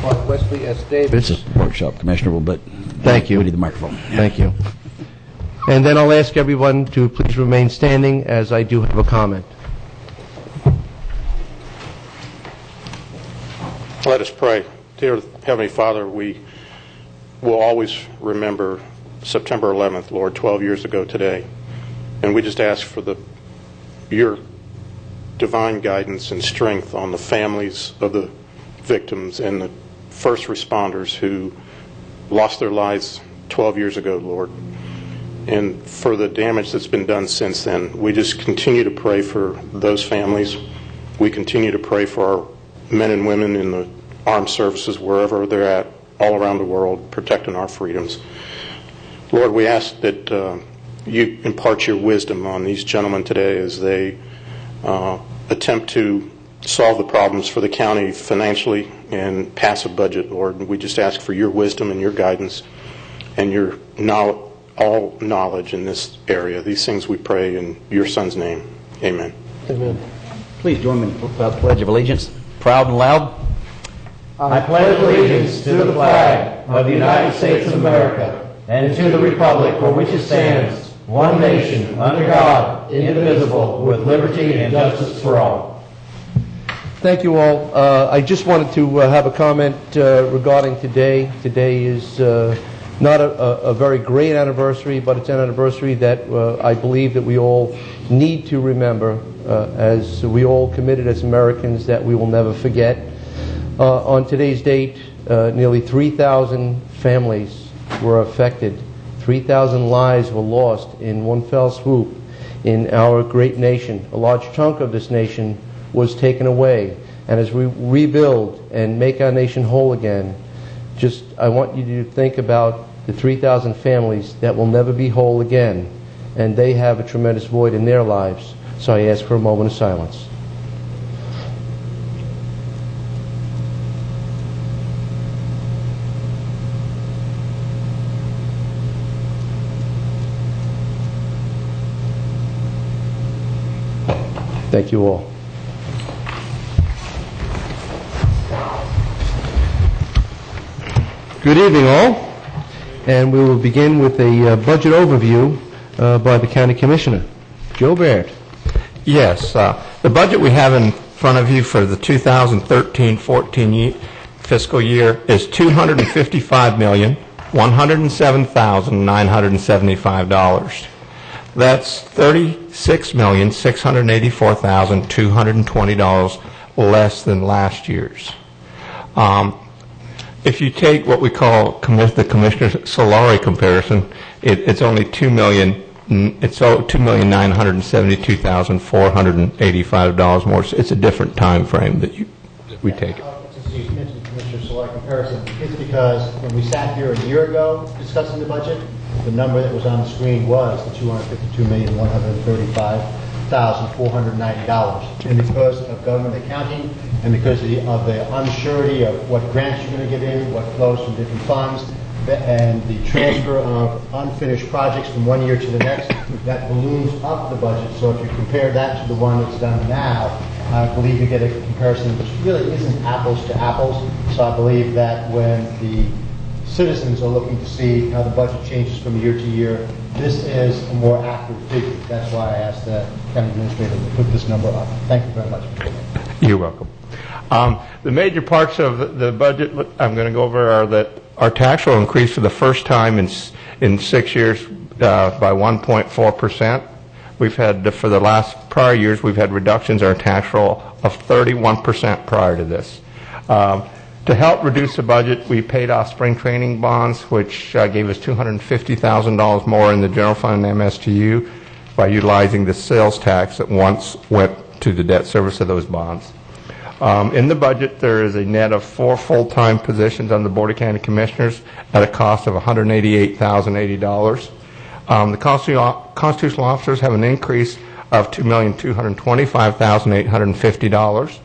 Clark Wesley S. Davis. This is workshop, Commissioner, but Thank you. we need the microphone. Thank you. And then I'll ask everyone to please remain standing as I do have a comment. Let us pray. Dear Heavenly Father, we will always remember September 11th, Lord, 12 years ago today. And we just ask for your divine guidance and strength on the families of the victims and the first responders who lost their lives 12 years ago, Lord. And for the damage that's been done since then, we just continue to pray for those families. We continue to pray for our men and women in the armed services, wherever they're at, all around the world, protecting our freedoms. Lord, we ask that you impart your wisdom on these gentlemen today as they attempt to solve the problems for the county financially and pass a budget, Lord. We just ask for your wisdom and your guidance and your all knowledge in this area. These things we pray in your Son's name. Amen. Amen. Please join me in the Pledge of Allegiance. Proud and loud. I pledge allegiance to the flag of the United States of America and to the republic for which it stands, one nation, under God, indivisible, with liberty and justice for all. Thank you all. I just wanted to have a comment regarding today. Today is not a very great anniversary, but it's an anniversary that I believe that we all need to remember, as we all committed as Americans, that we will never forget. On today's date, nearly 3,000 families were affected. 3,000 lives were lost in one fell swoop in our great nation. A large chunk of this nation was taken away. And as we rebuild and make our nation whole again, I want you to think about the 3,000 families that will never be whole again. And they have a tremendous void in their lives. So I ask for a moment of silence. Thank you all. Good evening, all. And we will begin with a budget overview by the County Commissioner. Joe Baird. Yes. The budget we have in front of you for the 2013-14 fiscal year is $255,107,975. That's $36,684,220 less than last year's. If you take what we call the Commissioner's Solari comparison, it's only $2,972,485 more. So it's a different time frame that we take it. Since you mentioned Commissioner Solari comparison, it's because when we sat here a year ago discussing the budget, the number that was on the screen was the $252,135,490. And because of government accounting and because of the unsurety of what grants you're going to get in, what flows from different funds, and the transfer of unfinished projects from one year to the next, that balloons up the budget. So if you compare that to the one that's done now, I believe you get a comparison which really isn't apples to apples. So I believe that when the citizens are looking to see how the budget changes from year to year, this is a more accurate figure. That's why I asked the county administrator to put this number up. Thank you very much. You're welcome. The major parts of the budget I'm going to go over are that our tax roll increased for the first time in 6 years by 1.4%. We've had, for the last prior years, we've had reductions in our tax roll of 31% prior to this. To help reduce the budget, we paid off spring training bonds, which gave us $250,000 more in the general fund and MSTU by utilizing the sales tax that once went to the debt service of those bonds. In the budget, there is a net of 4 full-time positions on the Board of County Commissioners at a cost of $188,080. The constitutional officers have an increase of $2,225,850.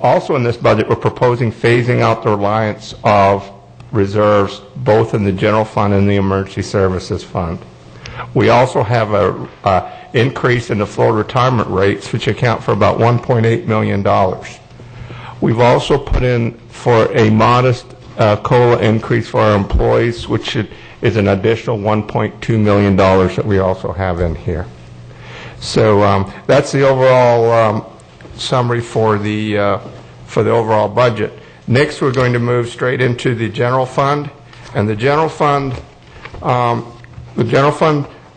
Also in this budget, we're proposing phasing out the reliance of reserves both in the general fund and the emergency services fund. We also have an increase in the Florida retirement rates, which account for about $1.8 million. We've also put in for a modest COLA increase for our employees, which is an additional $1.2 million that we also have in here. So that's the overall summary for the overall budget. Next, we're going to move straight into the general fund, and the general fund proposed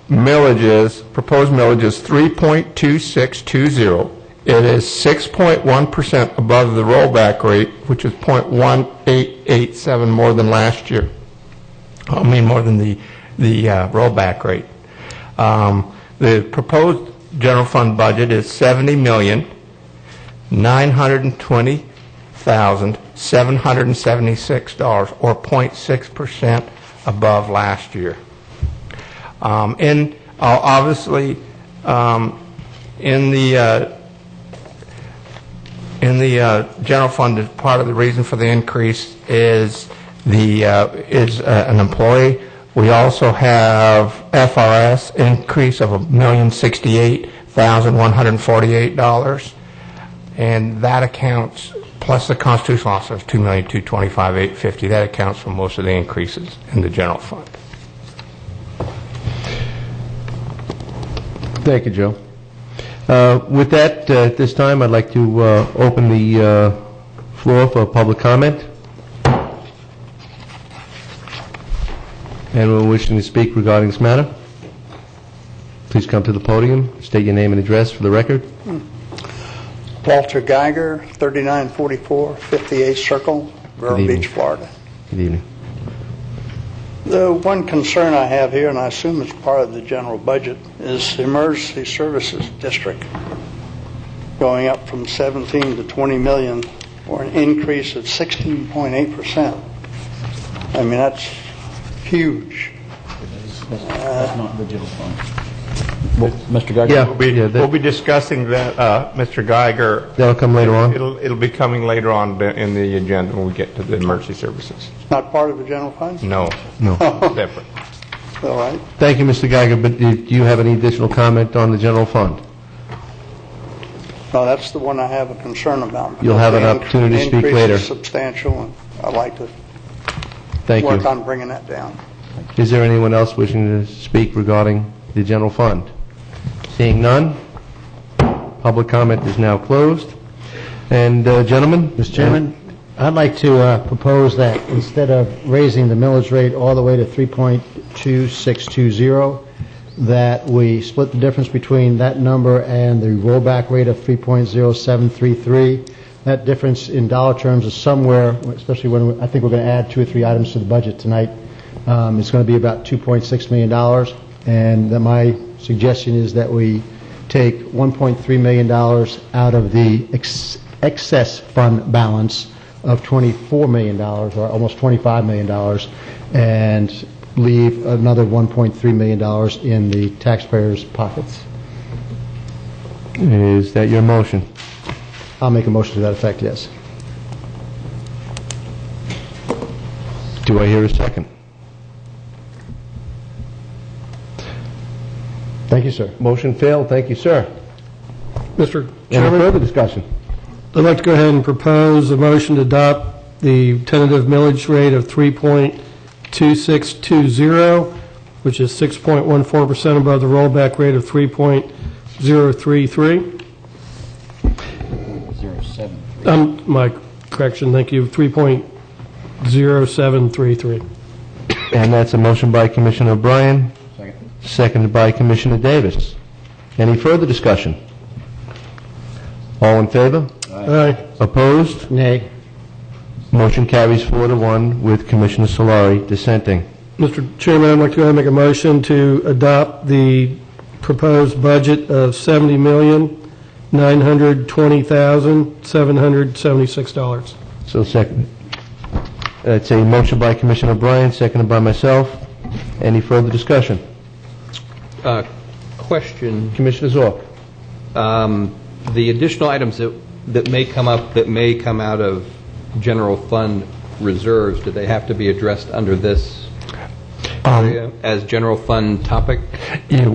millage is 3.2620. It is 6.1% above the rollback rate, which is 0.1887 more than last year. I mean, more than the rollback rate. The proposed general fund budget is $70,920,776, or 0.6% above last year. Obviously, in the general fund, part of the reason for the increase is an employee. We also have FRS increase of $1,068,148, and that accounts, plus the constitutional officers, $2,225,850. That accounts for most of the increases in the general fund. Thank you, Joe. With that, at this time, I'd like to open the floor for public comment. Anyone wishing to speak regarding this matter, please come to the podium, state your name and address for the record. Walter Geiger, 3944 58th Circle, Vero Beach, Florida. Good evening. The one concern I have here, and I assume it's part of the general budget, is the Emergency Services District going up from 17 to 20 million, or an increase of 16.8%. I mean, that's huge. That's not the general fund. Well, Mr. Geiger? Yeah. We'll be discussing that, Mr. Geiger. That'll come later on. It'll be coming later on in the agenda when we get to the emergency services. It's not part of the general fund? No. No. Separate. All right. Thank you, Mr. Geiger, but do you have any additional comment on the general fund? No, that's the one I have a concern about. You'll have an opportunity to speak Increase later. is substantial, and I'd like to Thank work you. on bringing that down. Is there anyone else wishing to speak regarding the general fund? Seeing none, public comment is now closed. And gentlemen? Mr. Chairman, I'd like to propose that instead of raising the millage rate all the way to 3.2620, that we split the difference between that number and the rollback rate of 3.0733. That difference in dollar terms is somewhere, especially when I think we're going to add 2 or 3 items to the budget tonight, it's going to be about $2.6 million. And that my suggestion is that we take $1.3 million out of the excess fund balance of $24 million, or almost $25 million, and leave another $1.3 million in the taxpayers' pockets. Is that your motion? I'll make a motion to that effect, yes. Do I hear a second? Thank you, sir. Motion failed. Thank you, sir. Mr. Any Chairman, further discussion? I'd like to go ahead and propose a motion to adopt the tentative millage rate of 3.2620, which is 6.14% above the rollback rate of 3.033. 0.07. My correction, thank you, 3.0733. And that's a motion by Commissioner O'Brien, seconded by Commissioner Davis. Any further discussion? All in favor? Aye. Opposed? Nay. Motion carries 4-1 with Commissioner Solari dissenting. Mr. Chairman, I'd like to go ahead and make a motion to adopt the proposed budget of $70,920,776. So second. That's a motion by Commissioner O'Brien, seconded by myself. Any further discussion? Question. Commissioner Zorc. The additional items that may come up, that may come out of general fund reserves, do they have to be addressed under this area as general fund topic?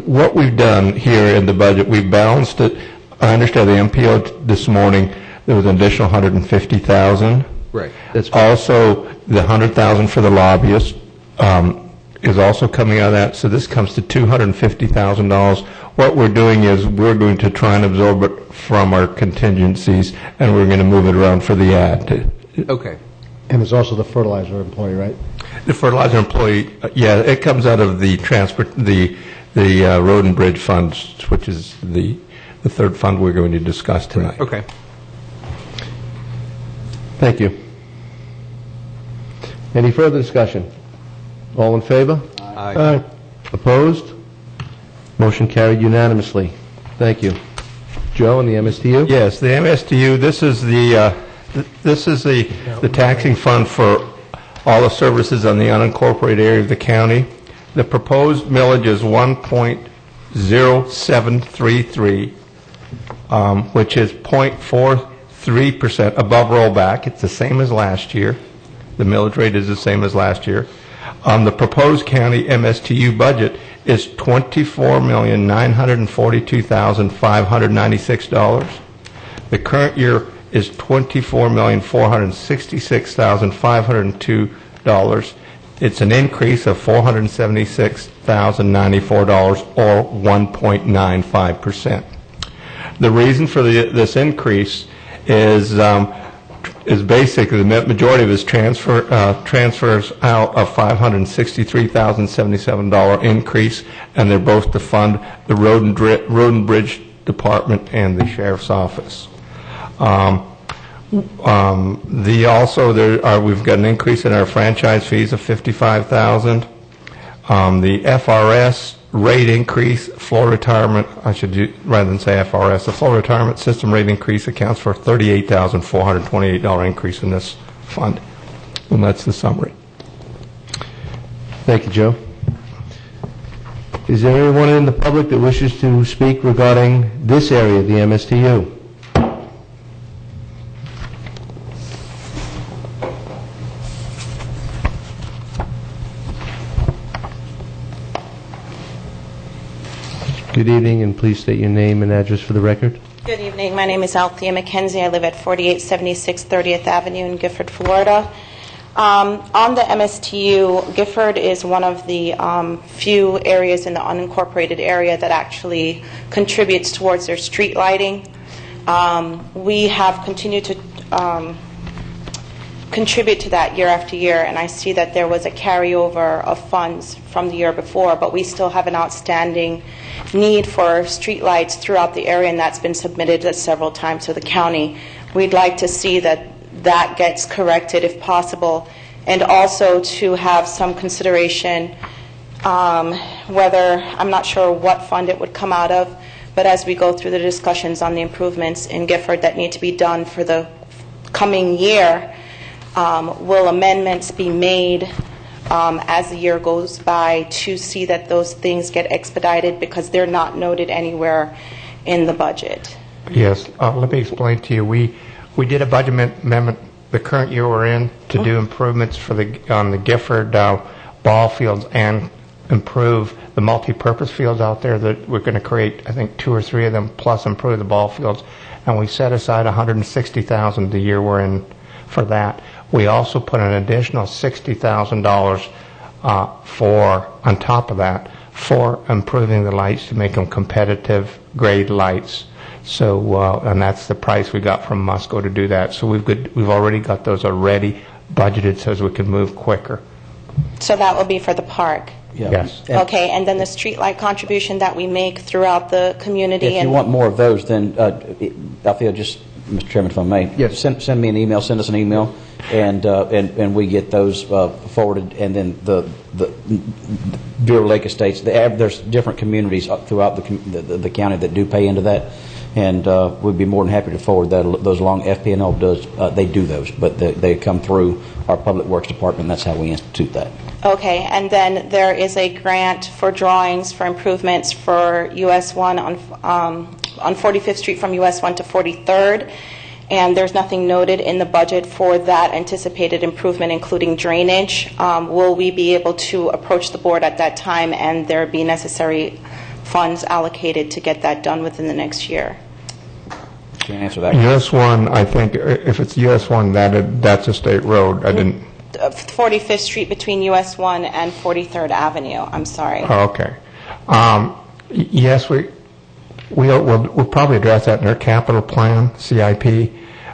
What we've done here in the budget, we've balanced it. I understand the MPO this morning there was an additional $150,000. Right. Also, the $100,000 for the lobbyist is also coming out of that, so this comes to $250,000. What we're doing is we're going to try and absorb it from our contingencies, and we're going to move it around for the ad. Okay. And there's also the fertilizer employee, right? The fertilizer employee, yeah, it comes out of the road and bridge funds, which is the third fund we're going to discuss tonight. Okay. Thank you. Any further discussion? All in favor? Aye. Opposed? Motion carried unanimously. Thank you. Joe, and the MSTU? Yes, the MSTU, this is the taxing fund for all the services on the unincorporated area of the county. The proposed millage is 1.0733, which is 0.43% above rollback. It's the same as last year. The millage rate is the same as last year. The proposed county MSTU budget is $24,942,596. The current year is $24,466,502. It's an increase of $476,094, or 1.95%. The reason for this increase is basically the majority of his transfers out of $563,077 increase, and they're both to fund the road and bridge department and the sheriff's office. We've got an increase in our franchise fees of $55,000. The FRS rate increase, floor retirement, rather than say FRS, the floor retirement system rate increase accounts for $38,428 increase in this fund. And that's the summary. Thank you, Joe. Is there anyone in the public that wishes to speak regarding this area of the MSTU? Good evening, and please state your name and address for the record. Good evening. My name is Althea McKenzie. I live at 4876 30th Avenue in Gifford, Florida. On the MSTU, Gifford is one of the few areas in the unincorporated area that actually contributes towards their street lighting. We have continued to contribute to that year after year, and I see that there was a carryover of funds from the year before, but we still have an outstanding need for street lights throughout the area, and that's been submitted several times to the county. We'd like to see that gets corrected if possible, and also to have some consideration whether, I'm not sure what fund it would come out of, but as we go through the discussions on the improvements in Gifford that need to be done for the coming year, will amendments be made as the year goes by to see that those things get expedited, because they're not noted anywhere in the budget? Yes, let me explain to you. We did a budget amendment the current year we're in to do improvements for on the Gifford ball fields and improve the multi-purpose fields out there that we're going to create, I think, 2 or 3 of them, plus improve the ball fields. And we set aside $160,000 the year we're in for that. We also put an additional $60,000 on top of that for improving the lights to make them competitive grade lights. So, and that's the price we got from Musco to do that. So we've already got those already budgeted so as we can move quicker. So that will be for the park? Yeah. Yes. Okay, and then the street light contribution that we make throughout the community? If you want more of those, then Althea, just, Mr. Chairman, if I may, Yes. send me an email, send us an email, and we get those forwarded, and then the Bureau of Lake Estates, there's different communities throughout the county that do pay into that, and we'd be more than happy to forward those along. FP&L does, they do those, but they come through our Public Works Department, and that's how we institute that. Okay, and then there is a grant for drawings for improvements for US 1 on 45th Street from US 1 to 43rd, and there's nothing noted in the budget for that anticipated improvement, including drainage. Will we be able to approach the board at that time and there be necessary funds allocated to get that done within the next year? Can't answer that. US 1, I think, if it's US 1, that's a state road. I didn't... 45th Street between US 1 and 43rd Avenue. I'm sorry. Oh, okay. Yes, we'll probably address that in our capital plan, CIP,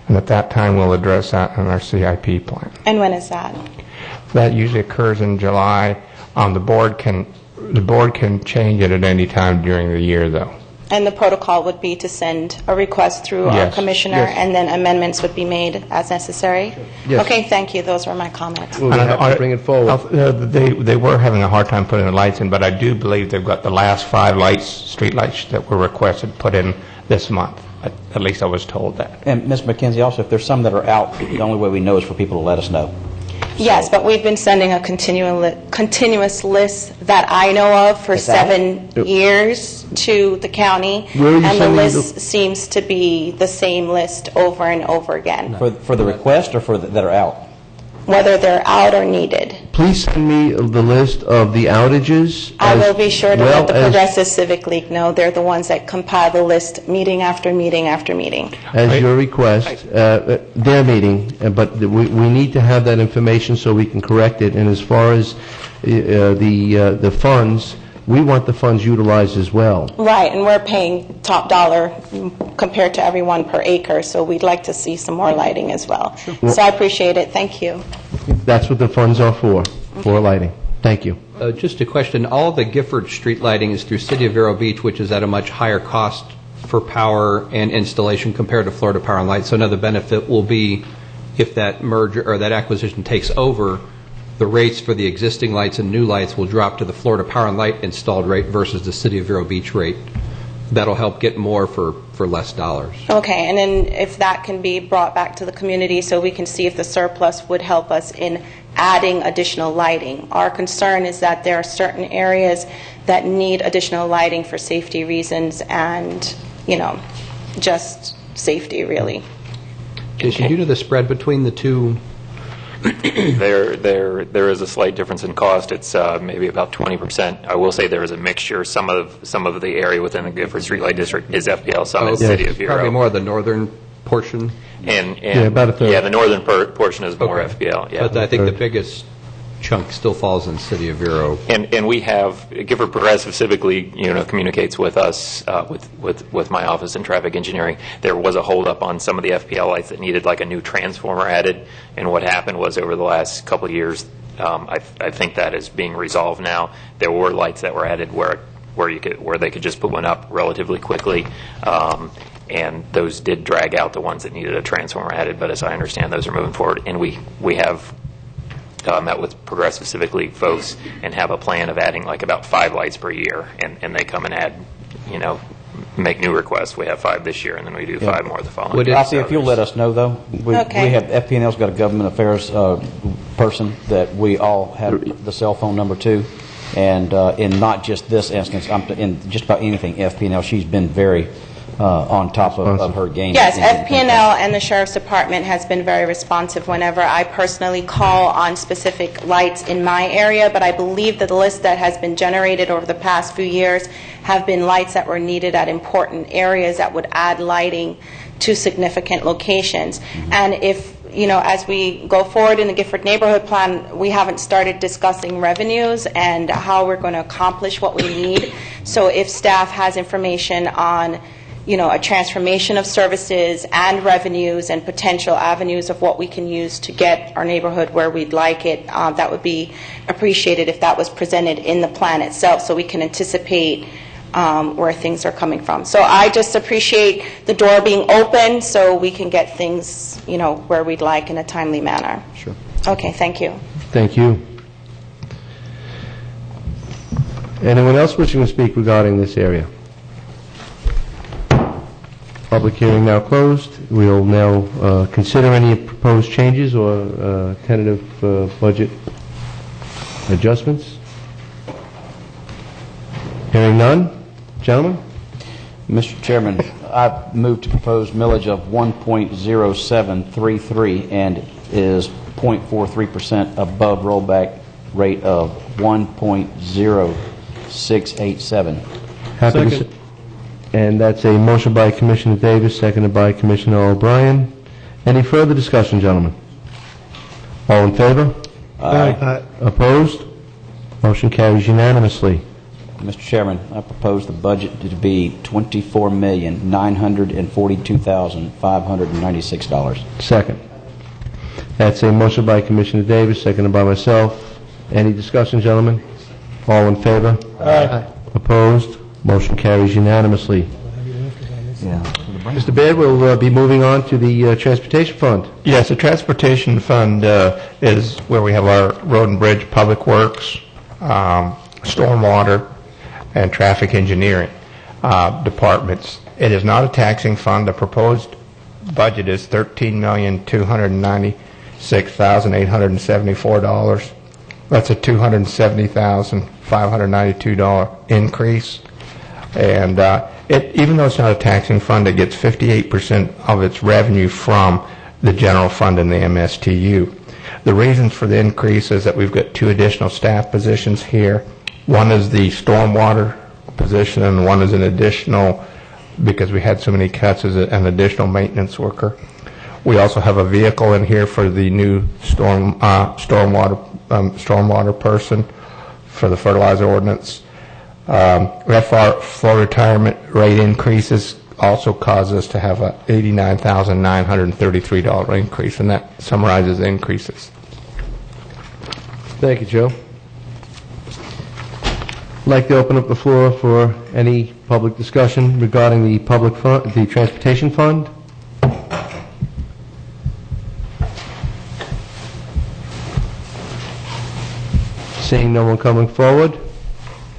and at that time we'll address that in our CIP plan. And when is that? That usually occurs in July. The board can change it at any time during the year, though. And the protocol would be to send a request through our Yes. commissioner, Yes. and then amendments would be made as necessary? Yes. Okay, thank you. Those were my comments. We'll have to bring it forward. They were having a hard time putting the lights in, but I do believe they've got the last 5 lights, street lights that were requested put in this month. At least I was told that. And Ms. McKenzie, also, if there's some that are out, the only way we know is for people to let us know. Yes, but we've been sending a continuous list that I know of for It's out? 7 years to the county. Where are you and the sending list seems to be the same list over and over again, For the request or that are out? whether they're out or needed. Please send me the list of the outages. I as will be sure to well let the as- Progressive Civic League know. They're the ones that compile the list meeting after meeting after meeting. As your request, their meeting, but we need to have that information so we can correct it. And as far as the funds, we want the funds utilized as well. Right, and we're paying top dollar compared to everyone per acre, so we'd like to see some more lighting as well. So I appreciate it. Thank you. That's what the funds are for lighting. Thank you. Just a question, all the Gifford street lighting is through City of Vero Beach, which is at a much higher cost for power and installation compared to Florida Power and Light. So another benefit will be if that merger or that acquisition takes over, the rates for the existing lights and new lights will drop to the Florida Power and Light installed rate versus the City of Vero Beach rate. That'll help get more for less dollars. Okay, and then if that can be brought back to the community so we can see if the surplus would help us in adding additional lighting. Our concern is that there are certain areas that need additional lighting for safety reasons and, just safety, really. Jason, due to the spread between the two, There is a slight difference in cost. It's maybe about 20%. I will say there is a mixture. Some of the area within the Gifford Streetlight District is FPL. Some is City of Vero. probably more of the northern portion. And about a third. Yeah, the northern portion is more FPL. Yeah. But I think the biggest chunk still falls in City of Vero. And we have Gifford Progressive Civic League, communicates with us with my office in traffic engineering. There was a holdup on some of the FPL lights that needed like a new transformer added, and what happened was over the last couple of years, I think that is being resolved now. There were lights that were added where they could just put one up relatively quickly. And those did drag out the ones that needed a transformer added, but as I understand, those are moving forward. And we have met with Progressive Civic League folks and have a plan of adding like about 5 lights per year, and they come and add, make new requests. We have 5 this year, and then we do 5 more the following year. Ralphie, if you'll let us know, though. Okay. We have, FP&L's got a government affairs person that we all have the cell phone number to, and in not just this instance, in just about anything FP&L, she's been very on top of her game. Yes, FP&L and the Sheriff's Department has been very responsive whenever I personally call on specific lights in my area, but I believe that the list that has been generated over the past few years have been lights that were needed at important areas that would add lighting to significant locations. And if, as we go forward in the Gifford Neighborhood Plan, we haven't started discussing revenues and how we're going to accomplish what we need. So if staff has information on a transformation of services and revenues and potential avenues of what we can use to get our neighborhood where we'd like it, that would be appreciated if that was presented in the plan itself so we can anticipate where things are coming from. So I just appreciate the door being open so we can get things, where we'd like in a timely manner. Sure. Okay, thank you. Thank you. Anyone else wishing to speak regarding this area? Public hearing now closed. We'll now consider any proposed changes or tentative budget adjustments. Hearing none. Gentlemen? Mr. Chairman, I move to propose millage of 1.0733 and is 0.43% above rollback rate of 1.0687. Happy to Second. And that's a motion by Commissioner Davis, seconded by Commissioner O'Brien. Any further discussion, gentlemen? All in favor? Aye. Opposed? Motion carries unanimously. Mr. Chairman, I propose the budget to be $24,942,596. Second. That's a motion by Commissioner Davis, seconded by myself. Any discussion, gentlemen? All in favor? Aye. Opposed? Motion carries unanimously. Yeah. Mr. Baird, we'll be moving on to the Transportation Fund. Yes, the Transportation Fund is where we have our road and bridge, public works, stormwater, and traffic engineering departments. It is not a taxing fund. The proposed budget is $13,296,874. That's a $270,592 increase. And even though it's not a taxing fund, it gets 58% of its revenue from the general fund and the MSTU. The reasons for the increase is that we've got 2 additional staff positions here. One is the stormwater position, and one is an additional, because we had so many cuts, is an additional maintenance worker. We also have a vehicle in here for the new stormwater person for the fertilizer ordinance. Floor retirement rate increases also cause us to have a $89,933 increase, and that summarizes the increases. Thank you, Joe. I'd like to open up the floor for any public discussion regarding the public fund, the Transportation Fund. Seeing no one coming forward,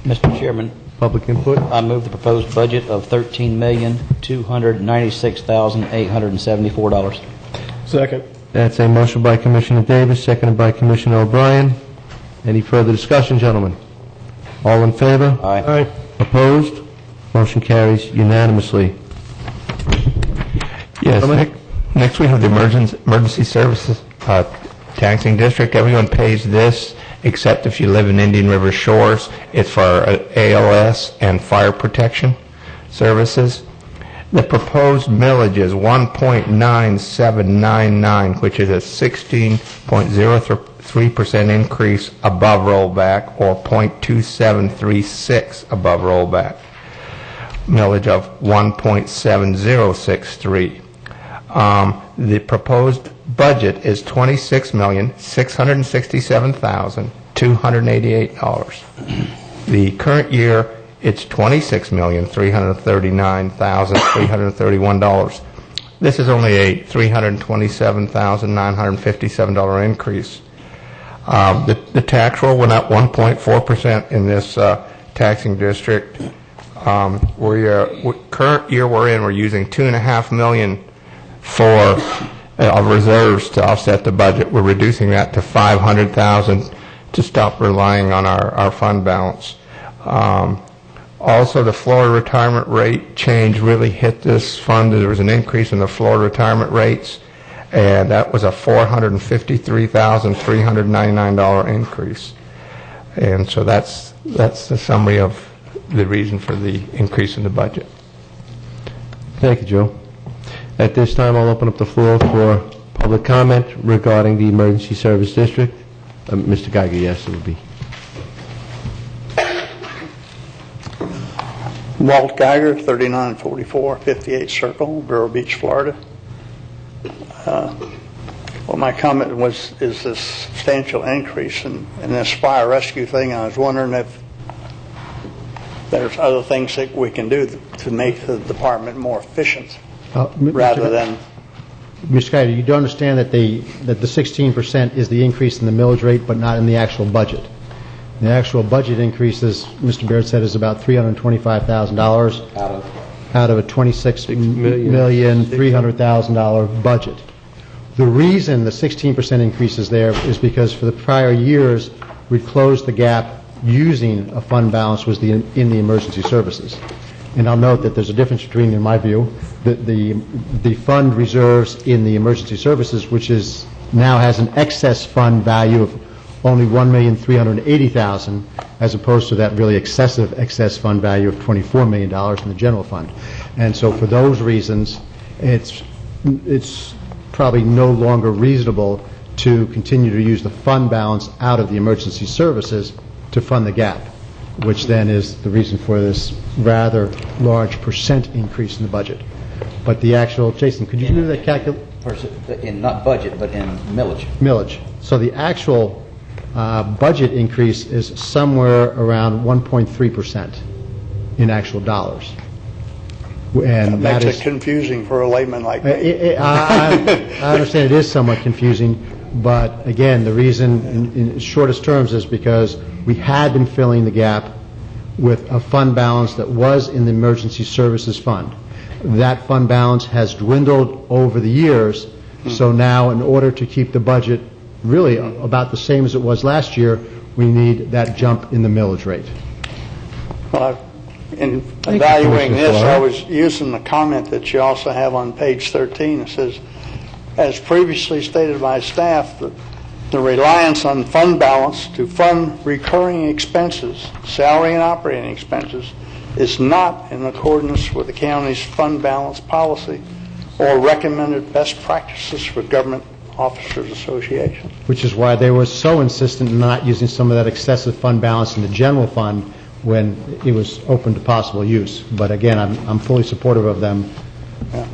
Mr. Chairman, public input. I move the proposed budget of $13,296,874. Second. That's a motion by Commissioner Davis, seconded by Commissioner O'Brien. Any further discussion, gentlemen? All in favor? Aye. Opposed? Motion carries unanimously. Yes. Next we have the emergency services taxing district. Everyone pays this except if you live in Indian River Shores. It's for ALS and fire protection services. The proposed millage is 1.9799, which is a 16.03% increase above rollback, or 0.2736 above rollback. Millage of 1.7063. The proposed budget is $26,667,288. The current year, it's $26,339,331. This is only a $327,957 increase. The tax roll went up 1.4% in this taxing district. Current year we're in, we're using $2.5 million for reserves to offset the budget. We're reducing that to $500,000 to stop relying on our fund balance. Also, the Florida retirement rate change really hit this fund. There was an increase in the Florida retirement rates, and that was a $453,399 increase. And so that's the summary of the reason for the increase in the budget. Thank you, Joe. At this time, I'll open up the floor for public comment regarding the Emergency Service District. Mr. Geiger, yes, it would be. Walt Geiger, 3944 58 Circle, Vero Beach, Florida. Well, my comment is this substantial increase in this fire rescue thing. I was wondering if there's other things that we can do to make the department more efficient, rather than... Mr. Geiger, you do understand that the 16% is the increase in the millage rate, but not in the actual budget. The actual budget increase, as Mr. Baird said, is about $325,000 out of a $26,300,000 budget. The reason the 16% increase is there is because for the prior years, we closed the gap using a fund balance was in the emergency services. And I'll note that there's a difference between, in my view, the fund reserves in the emergency services, which is now has an excess fund value of only $1,380,000, as opposed to that really excessive excess fund value of $24 million in the general fund. And so for those reasons, it's probably no longer reasonable to continue to use the fund balance out of the emergency services to fund the gap, which then is the reason for this rather large percent increase in the budget. But the actual, Jason, could you do that calculation? In not budget, but in millage. Millage. So the actual budget increase is somewhere around 1.3% in actual dollars. And That that makes is it confusing for a layman like me. I understand it is somewhat confusing, but again, the reason in shortest terms is because we had been filling the gap with a fund balance that was in the emergency services fund. That fund balance has dwindled over the years, so now in order to keep the budget really about the same as it was last year, we need that jump in the millage rate. Well, in evaluating this, I was using the comment that you also have on page 13. It says, as previously stated by staff, the reliance on fund balance to fund recurring expenses, salary and operating expenses, is not in accordance with the county's fund balance policy or recommended best practices for Government Officers Association. Which is why they were so insistent in not using some of that excessive fund balance in the general fund when it was open to possible use. But again, I'm fully supportive of them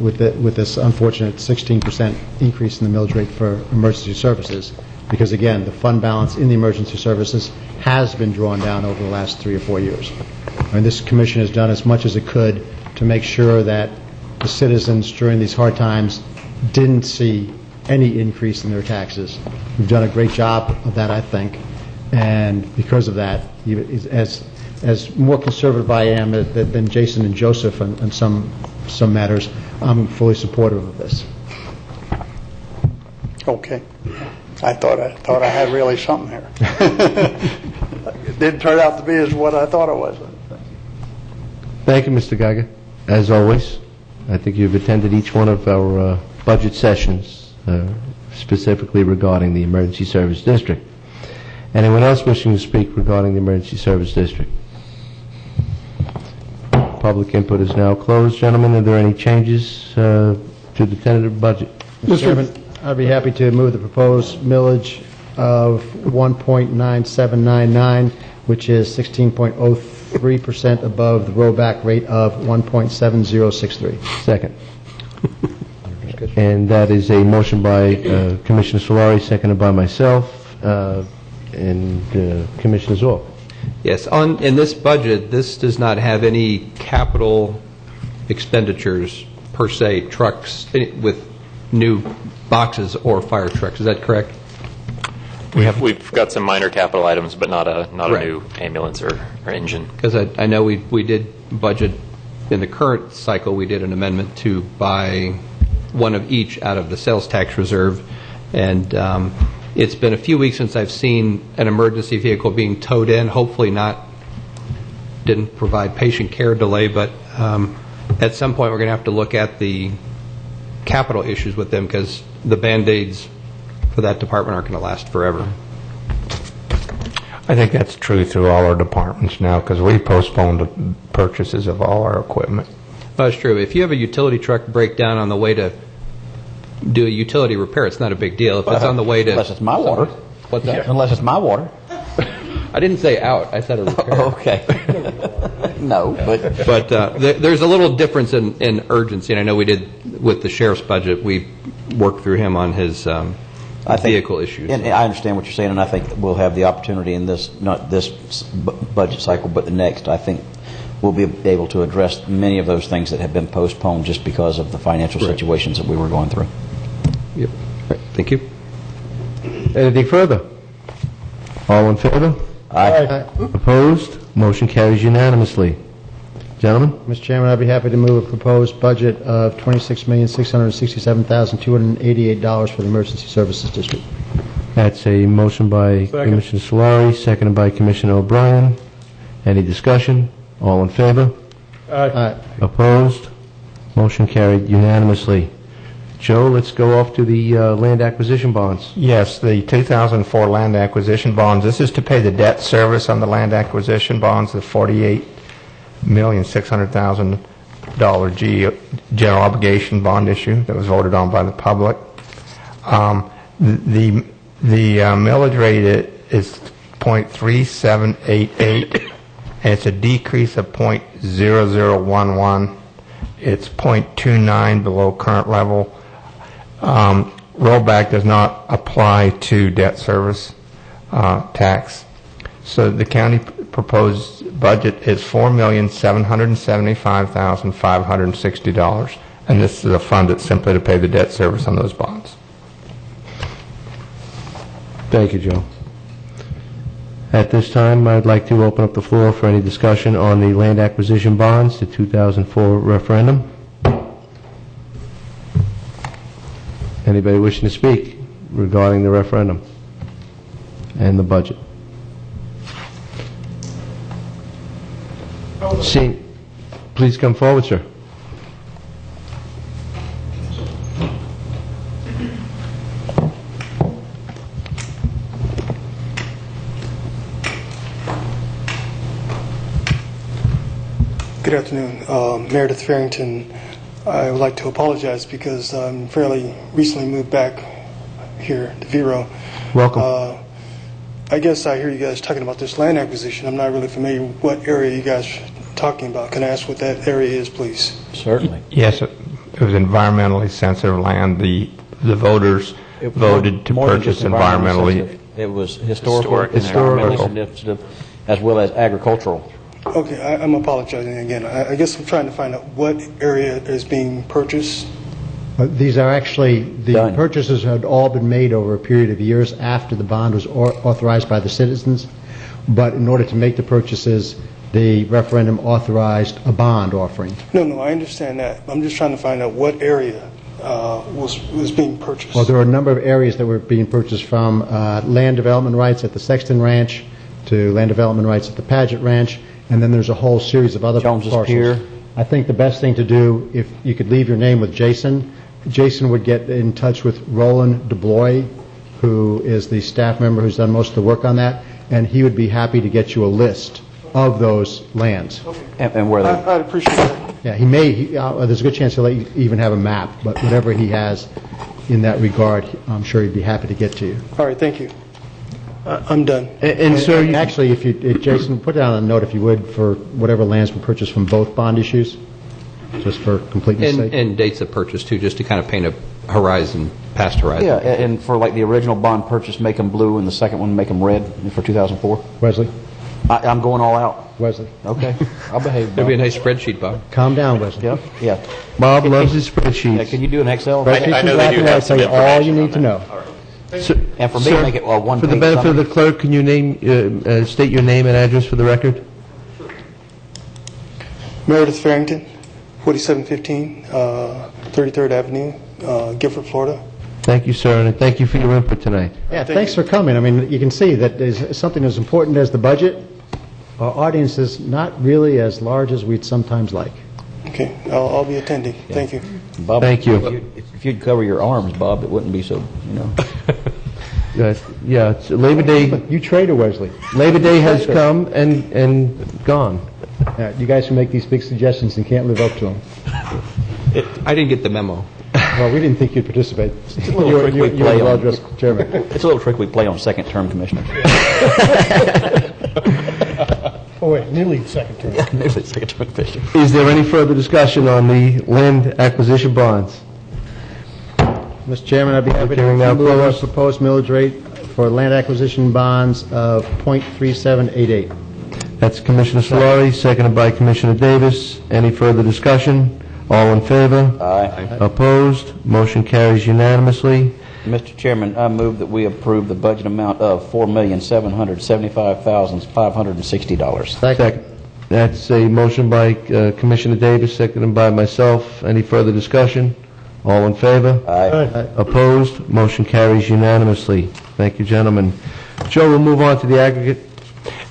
with this unfortunate 16% increase in the millage rate for emergency services, because again, the fund balance in the emergency services has been drawn down over the last 3 or 4 years. And this commission has done as much as it could to make sure that the citizens during these hard times didn't see any increase in their taxes. We've done a great job of that, I think, and because of that, as more conservative I am than Jason and Joseph on some matters, I'm fully supportive of this. Okay. I thought I had really something here. It didn't turn out to be as what I thought it was. Thank you, Mr. Geiger. As always, I think you've attended each one of our budget sessions, specifically regarding the Emergency Service District. Anyone else wishing to speak regarding the Emergency Service District? Public input is now closed. Gentlemen, are there any changes to the tentative budget? Mr. Chairman, I'd be happy to move the proposed millage of 1.9799, which is 16.03% above the rollback rate of 1.7063. Second. And that is a motion by Commissioner Solari, seconded by myself, and Commissioner Zorc. Yes, in this budget, this does not have any capital expenditures per se, trucks with new boxes or fire trucks. Is that correct? We've got some minor capital items, but not a Right. new ambulance or engine. Because I know we did budget, in the current cycle, we did an amendment to buy one of each out of the sales tax reserve, and it's been a few weeks since I've seen an emergency vehicle being towed in, hopefully didn't provide patient care delay, but at some point we're going to have to look at the capital issues with them, because the Band-Aids for that department aren't going to last forever. I think that's true through all our departments now, because we postponed the purchases of all our equipment. That's true. If you have a utility truck break down on the way to do a utility repair, it's not a big deal. If it's on the way to... Unless it's my water. What's that? Unless it's my water. I didn't say out. I said a repair. Okay. No, but... But there's a little difference in urgency, and I know we did with the sheriff's budget. We worked through him on his vehicle issues. And I understand what you're saying, and I think we'll have the opportunity in this, not this budget cycle, but the next. I think we'll be able to address many of those things that have been postponed just because of the financial situations that we were going through. Yep. Right. Thank you. Anything further? All in favor? Aye. Opposed? Motion carries unanimously. Gentlemen? Mr. Chairman, I'd be happy to move a proposed budget of $26,667,288 for the Emergency Services District. That's a motion by Commissioner Solari, seconded by Commissioner O'Brien. Any discussion? All in favor? Aye. Opposed? Motion carried unanimously. Joe, let's go off to the land acquisition bonds. Yes, the 2004 land acquisition bonds. This is to pay the debt service on the land acquisition bonds, the $48,600,000 general obligation bond issue that was voted on by the public. The millage rate is 0.3788, and it's a decrease of 0.0011. It's 0.29 below current level. Rollback does not apply to debt service tax. So the county proposed budget is $4,775,560, and this is a fund that's simply to pay the debt service on those bonds. Thank you, Joe. At this time, I'd like to open up the floor for any discussion on the land acquisition bonds, the 2004 referendum. Anybody wishing to speak regarding the referendum and the budget? Please come forward, sir. Good afternoon. Meredith Farrington. I would like to apologize because I'm fairly recently moved back here to Vero. Welcome. I guess I hear you guys talking about this land acquisition. I'm not really familiar with what area you guys are talking about. Can I ask what that area is, please? Certainly. Yes, it was environmentally sensitive land. The voters voted to purchase environmentally. Sensitive. It was historical, Historical. environmentally sensitive, as well as agricultural. Okay, I'm apologizing again. I guess I'm trying to find out what area is being purchased. These are actually, the Done. purchases had all been made over a period of years after the bond was authorized by the citizens, but in order to make the purchases, the referendum authorized a bond offering. No, I understand that. I'm just trying to find out what area was being purchased. Well, there are a number of areas that were being purchased, from land development rights at the Sexton Ranch to land development rights at the Paget Ranch, and then there's a whole series of other Jones's parcels. Pier. I think the best thing to do, if you could leave your name with Jason, Jason would get in touch with Roland DeBlois, who is the staff member who's done most of the work on that, and he would be happy to get you a list of those lands. And where they... I'd appreciate that. Yeah, there's a good chance he'll let you even have a map, but whatever he has in that regard, I'm sure he'd be happy to get to you. All right, thank you. I'm done. And sir, Actually, if Jason, put down a note, if you would, for whatever lands were purchased from both bond issues, just for completeness' sake. And dates of purchase, too, just to kind of paint a horizon, past horizon. Yeah, and for like the original bond purchase, make them blue, and the second one, make them red for 2004. Wesley? I'm going all out. Wesley? Okay. I'll behave, There'll be a Bob. nice spreadsheet, Bob. Calm down, Wesley. Yep, yeah. Bob loves his Yeah, spreadsheets. can you do an Excel? Spreadsheets I know and they do graphics, have I'll some tell you all you information need to on know. And for me, Sir, make it a one-page for the benefit of summary. the clerk, can you state your name and address for the record? Meredith Farrington, 4715 33rd Avenue, Gifford, Florida. Thank you, sir, and thank you for your input tonight. Yeah, thanks for coming. I mean, you can see that there's something as important as the budget. Our audience is not really as large as we'd sometimes like. Okay, I'll be attending. Thank you. Bob, Thank you. If you'd cover your arms, Bob, it wouldn't be so, Yeah, it's Labor Day. You traitor, Wesley. Labor Day has come and gone. You guys who make these big suggestions and can't live up to them. I didn't get the memo. Well, we didn't think you'd participate. It's a little trick we You're play a on. well-dressed chairman. It's a little trick we play on second-term commissioners. Oh, wait, nearly second term. Second-term commissioners. Is there any further discussion on the land acquisition bonds? Mr. Chairman, I'd be happy to Hearing now move our closed. proposed millage rate for land acquisition bonds of .3788. That's Commissioner Solari, seconded by Commissioner Davis. Any further discussion? All in favor? Aye. Opposed? Motion carries unanimously. Mr. Chairman, I move that we approve the budget amount of $4,775,560. Second. That's a motion by Commissioner Davis, seconded by myself. Any further discussion? All in favor? Aye. Opposed? Motion carries unanimously. Thank you, gentlemen. Joe, we'll move on to the aggregate.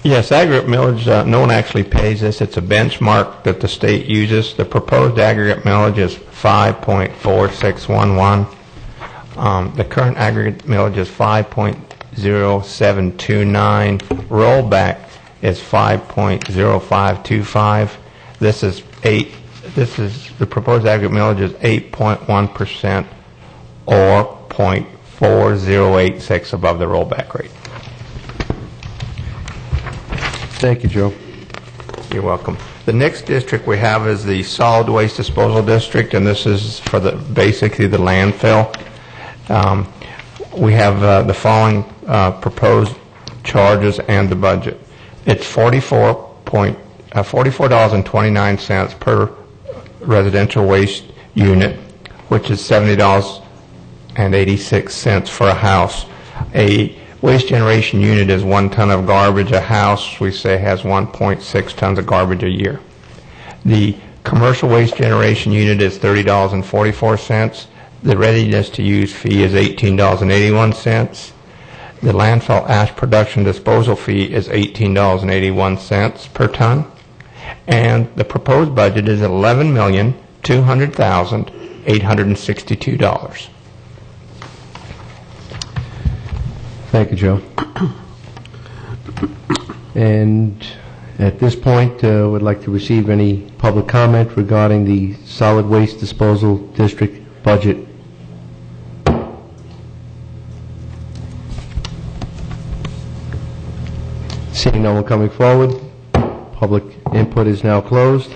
Yes, aggregate millage, no one actually pays this. It's a benchmark that the state uses. The proposed aggregate millage is 5.4611. The current aggregate millage is 5.0729. Rollback is 5.0525. The proposed aggregate millage is 8.1% or 0.4086 above the rollback rate. Thank you, Joe. You're welcome. The next district we have is the solid waste disposal district, and this is for basically the landfill. We have the following proposed charges and the budget. It's $44.29 per residential waste unit, which is $70.86 for a house. A waste generation unit is 1 ton of garbage. A house, we say, has 1.6 tons of garbage a year. The commercial waste generation unit is $30.44. The readiness to use fee is $18.81. The landfill ash production disposal fee is $18.81 per ton. And the proposed budget is $11,200,862. Thank you, Joe. And at this point, would like to receive any public comment regarding the solid waste disposal district budget. Seeing no one coming forward, public input is now closed.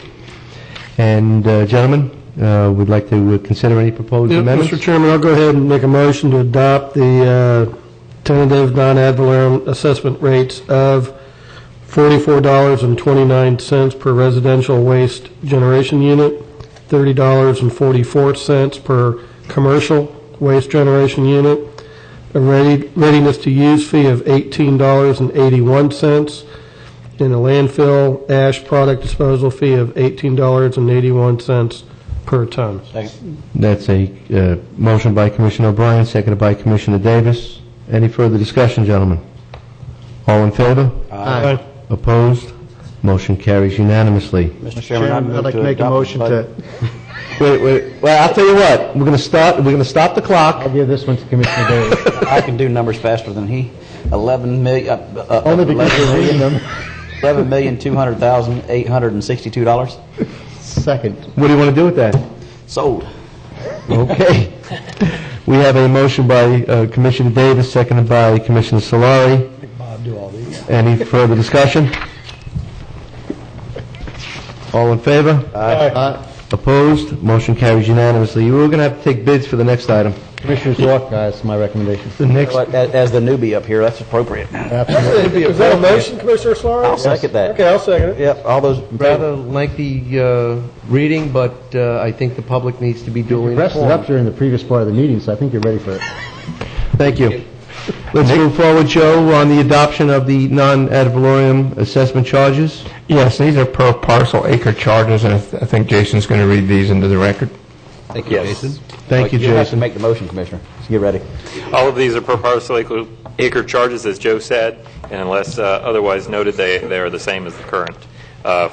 And gentlemen, would like to consider any proposed amendments? Mr. Chairman, I'll go ahead and make a motion to adopt the tentative non-ad valorem assessment rates of $44.29 per residential waste generation unit, $30.44 per commercial waste generation unit, a readiness to use fee of $18.81, and a landfill ash product disposal fee of $18.81 per ton. That's a motion by Commissioner O'Brien, seconded by Commissioner Davis. Any further discussion, gentlemen? All in favor? Aye. Opposed? Motion carries unanimously. Mr. Chairman, I'd like to make a motion to... Wait. Well, I'll tell you what. We're going to stop the clock. I'll give this one to Commissioner Davis. I can do numbers faster than he. Only because you're reading them. $11,200,862. Second. What do you want to do with that? Sold. Okay. We have a motion by Commissioner Davis, seconded by Commissioner Solari. Any further discussion? All in favor? Aye. Opposed? Motion carries unanimously. We're going to have to take bids for the next item. Commissioner Zork, guys, my recommendation. The next, As the newbie up here, that's appropriate. Absolutely. Is that a motion, Commissioner Solari? I'll second that. Okay, I'll second it. Yep, all those. rather lengthy reading, but I think the public needs to be duly Rest is informed. up during the previous part of the meeting, so I think you're ready for it. Thank you. Let's move forward, Joe, on the adoption of the non-ad valorem assessment charges. Yes, these are per parcel acre charges, and I think Jason's going to read these into the record. Thank you, Yes. Jason. Thank you, You have to Jason. make the motion, Commissioner. So get ready. All of these are per parcel acre charges, as Joe said, and unless otherwise noted, they are the same as the current.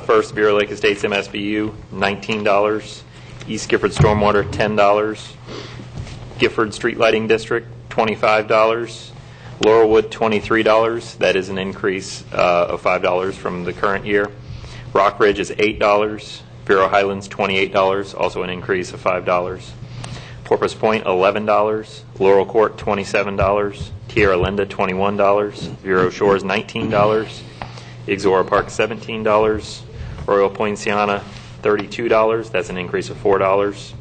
First, Bear Lake Estates MSBU, $19. East Gifford Stormwater, $10. Gifford Street Lighting District, $25. Laurelwood, $23. That is an increase of $5 from the current year. Rockridge is $8. Vero Highlands, $28, also an increase of $5. Porpoise Point, $11. Laurel Court, $27. Tierra Linda, $21. Vero Shores, $19. Ixora Park, $17. Royal Poinciana, $32. That's an increase of $4.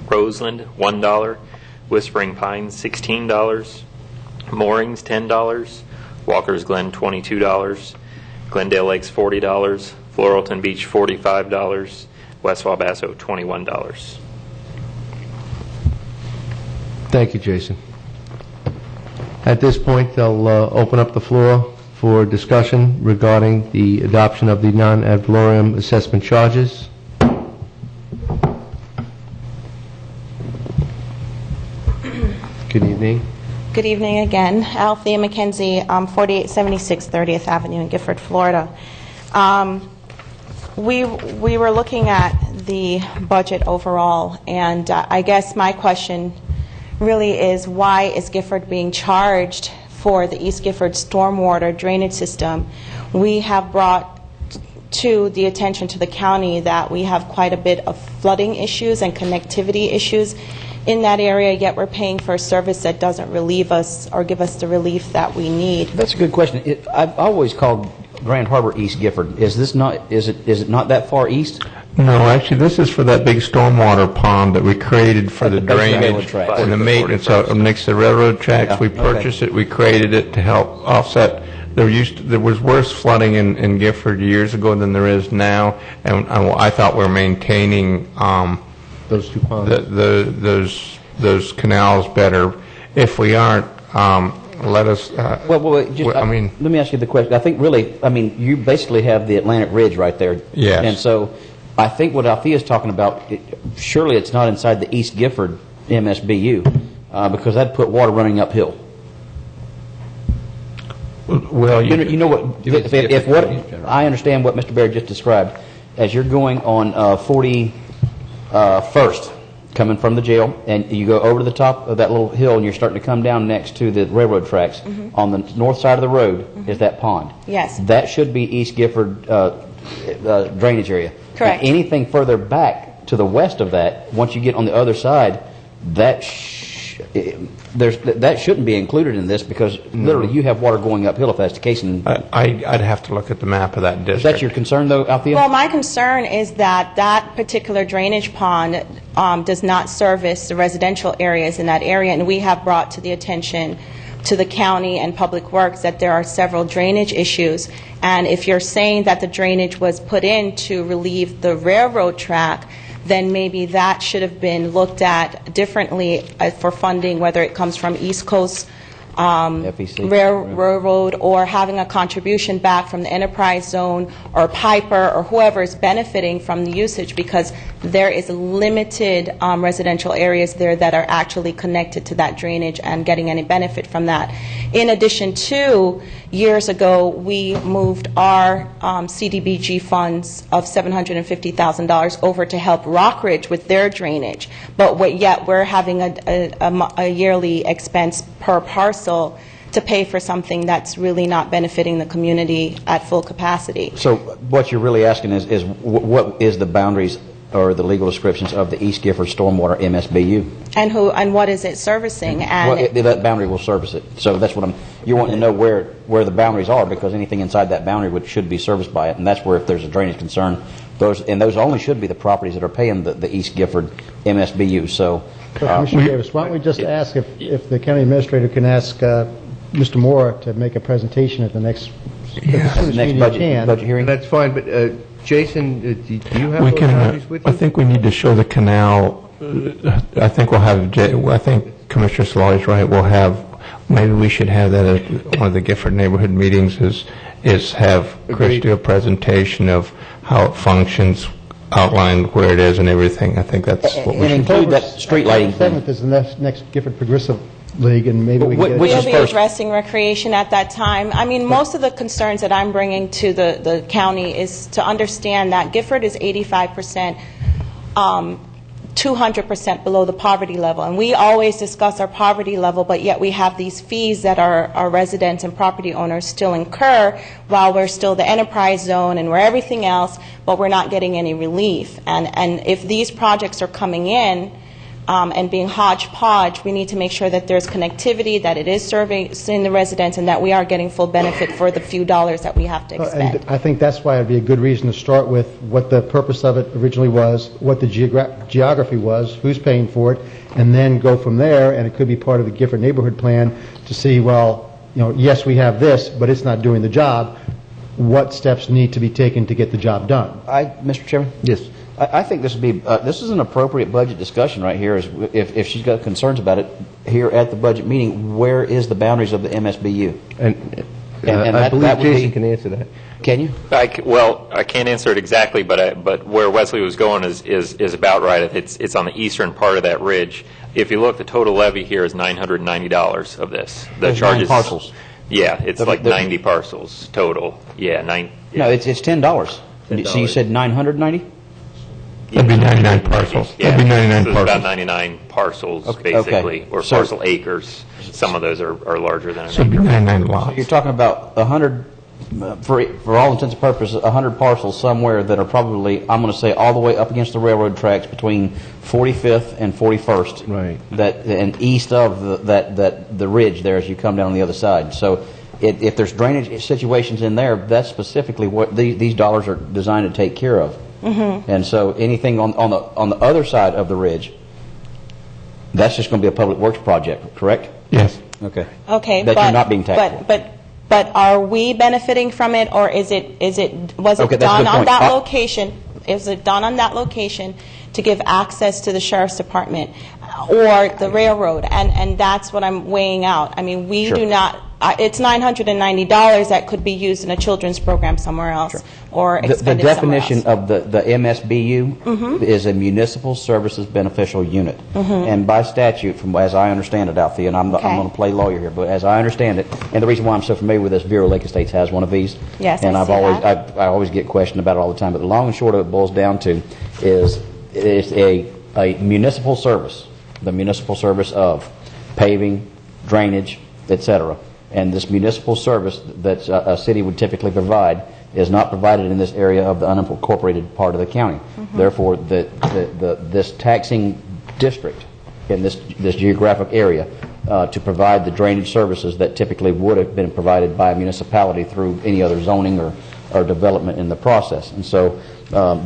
Roseland, $1. Whispering Pines, $16. Moorings, $10. Walker's Glen, $22. Glendale Lakes, $40. Floralton Beach, $45. West Wabasso, $21. Thank you, Jason. At this point, I'll open up the floor for discussion regarding the adoption of the non-ad valorem assessment charges. Good evening. Good evening again. Althea McKenzie, 4876 30th Avenue in Gifford, Florida. We were looking at the budget overall, and I guess my question really is, why is Gifford being charged for the East Gifford stormwater drainage system? We have brought to the attention to the county that we have quite a bit of flooding issues and connectivity issues in that area, yet we're paying for a service that doesn't relieve us or give us the relief that we need. That's a good question. I've always called Grand Harbor East Gifford. Is this not? Is it not that far east? No, actually, this is for that big stormwater pond that we created for the drainage and the maintenance next to the railroad tracks. Yeah, We purchased it, we created it to help offset. There was worse flooding in Gifford years ago than there is now, and I thought we were maintaining Those two ponds. those canals better. If we aren't, let us. Let me ask you the question. I think really, you basically have the Atlantic Ridge right there. Yes. And so, I think what Althea is talking about, surely it's not inside the East Gifford MSBU, because that'd put water running uphill. Well, you know what? If what I understand what Mr. Baird just described, as you're going on 41st, coming from the jail, and you go over to the top of that little hill, and you're starting to come down next to the railroad tracks. Mm-hmm. On the north side of the road is that pond. Yes. That should be East Gifford drainage area. Correct. Now, anything further back to the west of that, once you get on the other side, that that shouldn't be included in this, because literally you have water going uphill if that's the case. And I'd have to look at the map of that district. Is that your concern, though, Althea? Well, my concern is that that particular drainage pond does not service the residential areas in that area, and we have brought to the attention to the county and Public Works that there are several drainage issues. And if you're saying that the drainage was put in to relieve the railroad track, then maybe that should have been looked at differently for funding, whether it comes from East Coast FEC. Railroad, or having a contribution back from the enterprise zone or Piper or whoever is benefiting from the usage, because there is limited residential areas there that are actually connected to that drainage and getting any benefit from that. In addition to, years ago, we moved our CDBG funds of $750,000 over to help Rockridge with their drainage, but yet we're having a yearly expense per parcel to pay for something that's really not benefiting the community at full capacity. So what you're really asking is what is the boundaries or the legal descriptions of the East Gifford Stormwater MSBU? And what is it servicing? And that boundary will service it. So that's what you're wanting to know where the boundaries are, because anything inside that boundary should be serviced by it, and that's where, if there's a drainage concern, those only should be the properties that are paying the East Gifford MSBU. So, Commissioner Davis, why don't we just ask if the county administrator can ask Mr. Moore to make a presentation at the next budget hearing? That's fine, but Jason, do you have those copies with you? I think we need to show the canal. I think Commissioner Solari's right. Maybe we should have that at one of the Gifford neighborhood meetings. Is have Chris do a presentation of how it functions, outline where it is and everything. I think that's what we should include that street lighting thing. 7th is the next Gifford Progressive League, and maybe we can get we'll be addressing recreation at that time. I mean, most of the concerns that I'm bringing to the county is to understand that Gifford is 85%, 200% below the poverty level. And we always discuss our poverty level, but yet we have these fees that our residents and property owners still incur while we're still the enterprise zone and we're everything else, but we're not getting any relief. And if these projects are coming in, and being hodgepodge, we need to make sure that there's connectivity, that it is servicing the residents, and that we are getting full benefit for the few dollars that we have to expend. And I think that's why it would be a good reason to start with what the purpose of it originally was, what the geography was, who's paying for it, and then go from there. And it could be part of the Gifford neighborhood plan to see, well, yes, we have this, but it's not doing the job. What steps need to be taken to get the job done? Mr. Chairman? Yes. I think this would be this is an appropriate budget discussion right here. If she's got concerns about it here at the budget meeting, where is the boundaries of the MSBU? And And I that believe would be- Jason can answer that. Can you? Well, I can't answer it exactly, but where Wesley was going is about right. It's on the eastern part of that ridge. If you look, the total levy here is $990 of this. The There's charge 9 is parcels. Yeah, it's like 90 parcels total. Yeah, nine. No, it's $10. So you said 990? That'd be 99 parcels. Yeah, That'd be 99 so it's parcels. about 99 parcels, Okay. basically, or So- parcel acres. Some of those are larger than an So it'd be acre. 99 lots. You're talking about 100, for all intents and purposes, 100 parcels somewhere that are probably, I'm going to say, all the way up against the railroad tracks between 45th and 41st. Right. And east of the ridge there as you come down on the other side. So if there's drainage situations in there, that's specifically what these dollars are designed to take care of. Mm-hmm. And so anything on the other side of the ridge, that's just going to be a public works project, correct? Yes. Okay. Okay, That you're not being taxed for. But are we benefiting from it, or was it Okay, that's a done good on point. that location? Is it done on that location to give access to the sheriff's department or the railroad? And that's what I'm weighing out. I mean, we Sure. do not. It's $990 that could be used in a children's program somewhere else, or The expended somewhere definition else. of the MSBU is a municipal services beneficial unit. And by statute, from as I understand it, Althea, and I'm Okay. going to play lawyer here, but as I understand it, and the reason why I'm so familiar with this, Vero Lake Estates has one of these. Yes, and I see that. I always get questioned about it all the time, but the long and short of it boils down to is it's a municipal service, the municipal service of paving, drainage, etc. And this municipal service that a city would typically provide is not provided in this area of the unincorporated part of the county. Therefore, this taxing district in this geographic area to provide the drainage services that typically would have been provided by a municipality through any other zoning or development in the process. And so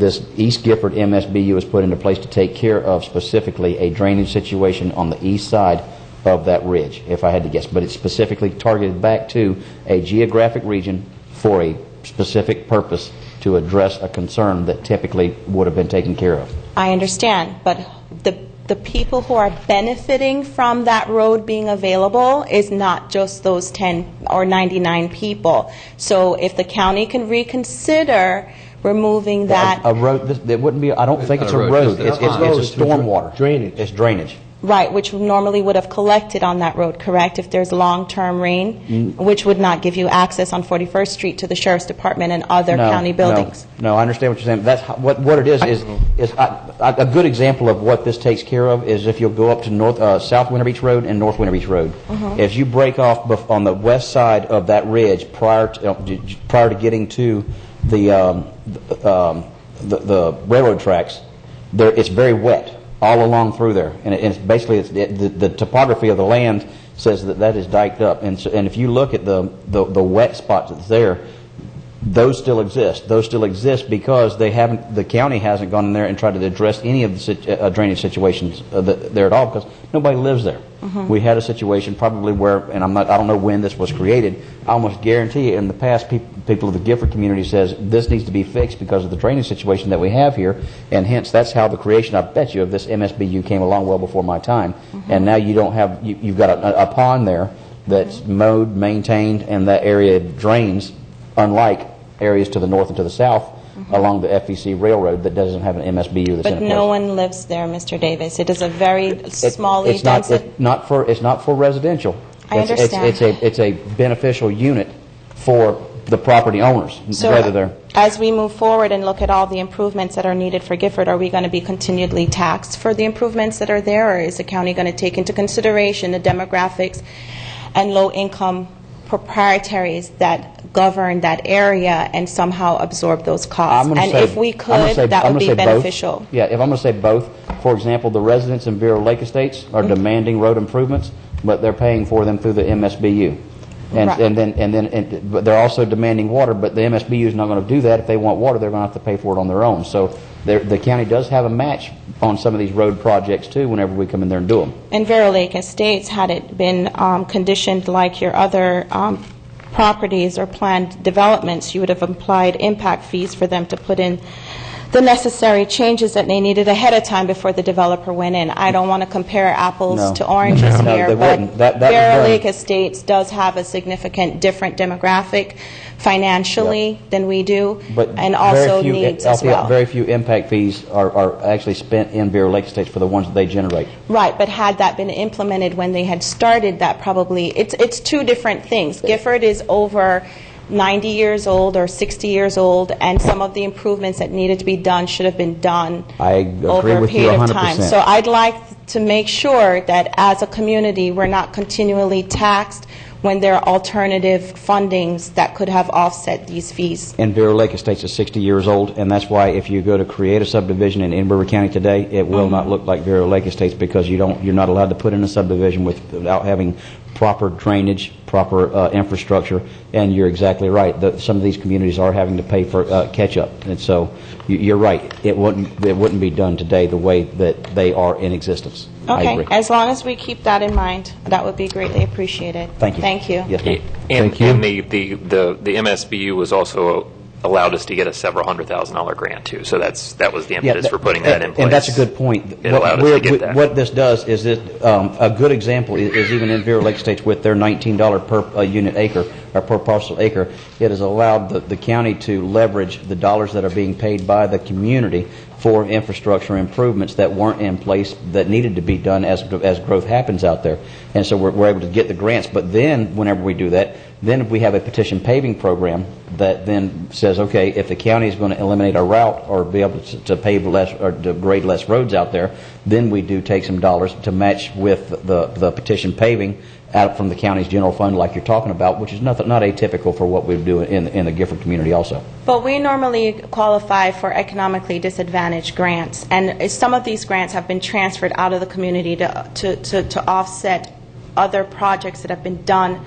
this East Gifford MSBU is put into place to take care of specifically a drainage situation on the east side of that ridge, if I had to guess. But it's specifically targeted back to a geographic region for a specific purpose to address a concern that typically would have been taken care of. I understand, but the people who are benefiting from that road being available is not just those 10 or 99 people. So if the county can reconsider removing that, A road, it wouldn't be, I don't think it's a road. It's a stormwater. Drainage. It's drainage. right, which normally would have collected on that road, correct, if there's long-term rain, which would not give you access on 41st Street to the Sheriff's Department and other county buildings. No, I understand what you're saying. That's what it is a good example of what this takes care of is if you'll go up to South Winter Beach Road and North Winter Beach Road. As you break off on the west side of that ridge prior to getting to the railroad tracks, it's very wet all along through there, and it's basically the topography of the land says that is diked up, and if you look at the wet spots that's there, those still exist. Those still exist because the county hasn't gone in there and tried to address any of the drainage situations there at all because nobody lives there. We had a situation probably where, and I don't know when this was created. I almost guarantee you in the past people of the Gifford community says this needs to be fixed because of the drainage situation that we have here, and hence that's how the creation, I bet you, of this MSBU came along well before my time. And now you don't have you've got a pond there that's mowed, maintained, and that area drains, unlike areas to the north and to the south along the FEC Railroad that doesn't have an MSBU that's in But place. no one lives there, Mr. Davis. It is a very small It's not for residential. I understand. It's a beneficial unit for the property owners. So as we move forward and look at all the improvements that are needed for Gifford, are we going to be continually taxed for the improvements that are there, or is the county going to take into consideration the demographics and low-income proprietaries that govern that area and somehow absorb those costs? And if we could, that would be beneficial. Both. Yeah, if I'm going to say both, for example, the residents in Vero Lake Estates are demanding road improvements, but they're paying for them through the MSBU. But they're also demanding water, but the MSBU is not going to do that. If they want water, they're going to have to pay for it on their own. So the county does have a match on some of these road projects, too, whenever we come in there and do them. In Vero Lake Estates, had it been conditioned like your other properties or planned developments, you would have applied impact fees for them to put in the necessary changes that they needed ahead of time before the developer went in. I don't want to compare apples No. to oranges No, here, they but wouldn't. That was Bear done. Lake Estates does have a significant different demographic financially than we do, and also needs as well. Very few impact fees are actually spent in Bear Lake Estates for the ones that they generate. Right, but had that been implemented when they had started, that probably, it's two different things. Gifford is over 90 years old or 60 years old, and some of the improvements that needed to be done should have been done I agree over a with you period of 100%. time. So I'd like to make sure that as a community, we're not continually taxed when there are alternative fundings that could have offset these fees. And Bear Lake Estates is 60 years old, and that's why if you go to create a subdivision in River County today, it will not look like Bear Lake Estates because you're not allowed to put in a subdivision without having proper drainage, proper infrastructure, and you're exactly right. Some of these communities are having to pay for catch-up, and so you're right. It wouldn't be done today the way that they are in existence. I Okay, agree. as long as we keep that in mind, that would be greatly appreciated. Thank you. Thank you. Yes, ma'am. And the MSBU was also allowed us to get a several $100,000 grant too. So that was the impetus for putting that in place. And that's a good point. It allowed us to get that. What this does is that a good example is even in Bear Lake Estates with their $19 per unit acre or per parcel acre, it has allowed the county to leverage the dollars that are being paid by the community for infrastructure improvements that weren't in place that needed to be done as growth happens out there. And so we're able to get the grants. But then whenever we do that, then we have a petition paving program that then says, okay, if the county is going to eliminate a route or be able to pave less or to grade less roads out there, then we do take some dollars to match with the petition paving out from the county's general fund like you're talking about, which is not atypical for what we do in the Gifford community also. But we normally qualify for economically disadvantaged grants, and some of these grants have been transferred out of the community to offset other projects that have been done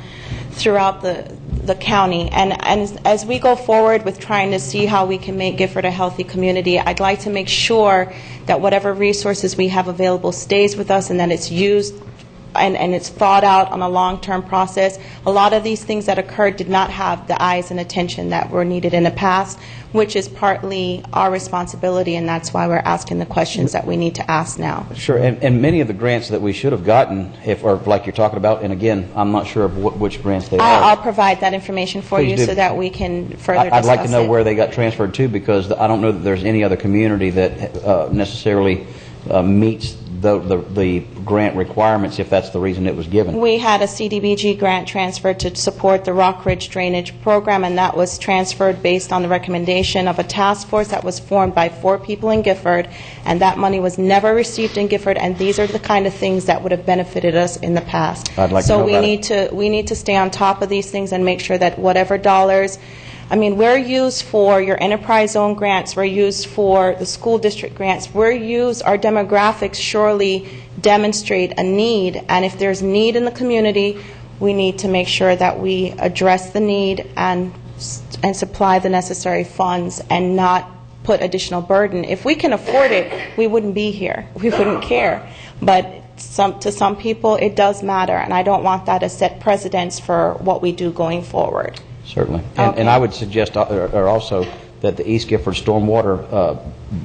throughout the county. And as we go forward with trying to see how we can make Gifford a healthy community, I'd like to make sure that whatever resources we have available stays with us and that it's used and it's thought out on a long-term process. A lot of these things that occurred did not have the eyes and attention that were needed in the past, which is partly our responsibility, and that's why we're asking the questions that we need to ask now. Sure, and many of the grants that we should have gotten, or like you're talking about, and again, I'm not sure of which grants they are. I'll provide that information for Please you do. so that we can further discuss I'd like to know it. where they got transferred to, because I don't know that there's any other community that necessarily meets the grant requirements if that's the reason it was given. We had a CDBG grant transferred to support the Rock Ridge Drainage Program, and that was transferred based on the recommendation of a task force that was formed by 4 people in Gifford, and that money was never received in Gifford, and these are the kind of things that would have benefited us in the past. I'd like to so know we about need it. we need to stay on top of these things and make sure that whatever dollars, I mean, we're used for your enterprise zone grants, we're used for the school district grants, our demographics surely demonstrate a need, and if there's need in the community, we need to make sure that we address the need and supply the necessary funds and not put additional burden. If we can afford it, we wouldn't be here. We wouldn't care. But to some people, it does matter, and I don't want that to set precedents for what we do going forward. Certainly. Okay. And I would suggest also that the East Gifford Stormwater,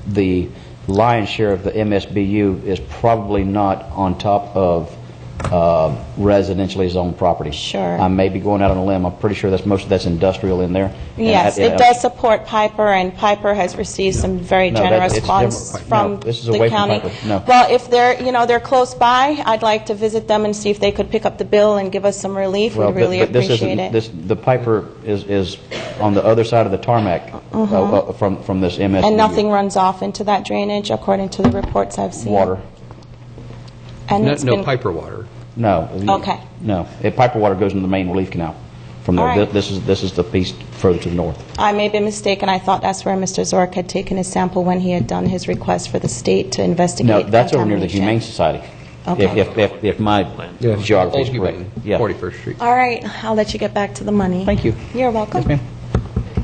the lion's share of the MSBU is probably not on top of residentially zoned property. Sure. I may be going out on a limb. I'm pretty sure most of that's industrial in there. Yes, it does support Piper, and Piper has received some very No, generous it's funds different. from No, this is the away from county. Piper. No. Well, if they're close by, I'd like to visit them and see if they could pick up the bill and give us some relief. We'd really but this appreciate isn't, it. the Piper is on the other side of the tarmac from this MSBU. And nothing runs off into that drainage, according to the reports I've seen. Water. And No, it's no been- Piper water. No. Okay. No. Piper water goes into the main relief canal from there. All right. This is the piece further to the north. I may be mistaken. I thought that's where Mr. Zork had taken his sample when he had done his request for the state to investigate No, that's over near the contamination. Humane Society. Okay. If my geography is Old correct. Humane, Yeah. 41st Street. All right. I'll let you get back to the money. Thank you. You're welcome. Yes, ma'am.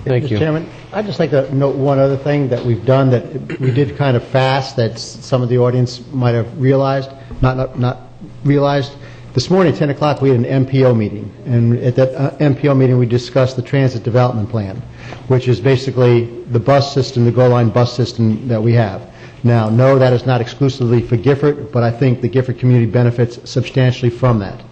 Thank you. Mr. Chairman, I'd just like to note one other thing that we've done that we did kind of fast that some of the audience might have realized, not realized, This morning at 10 o'clock, we had an MPO meeting, and at that MPO meeting, we discussed the Transit Development Plan, which is basically the bus system, the Go Line bus system that we have. Now, no, that is not exclusively for Gifford, but I think the Gifford community benefits substantially from that.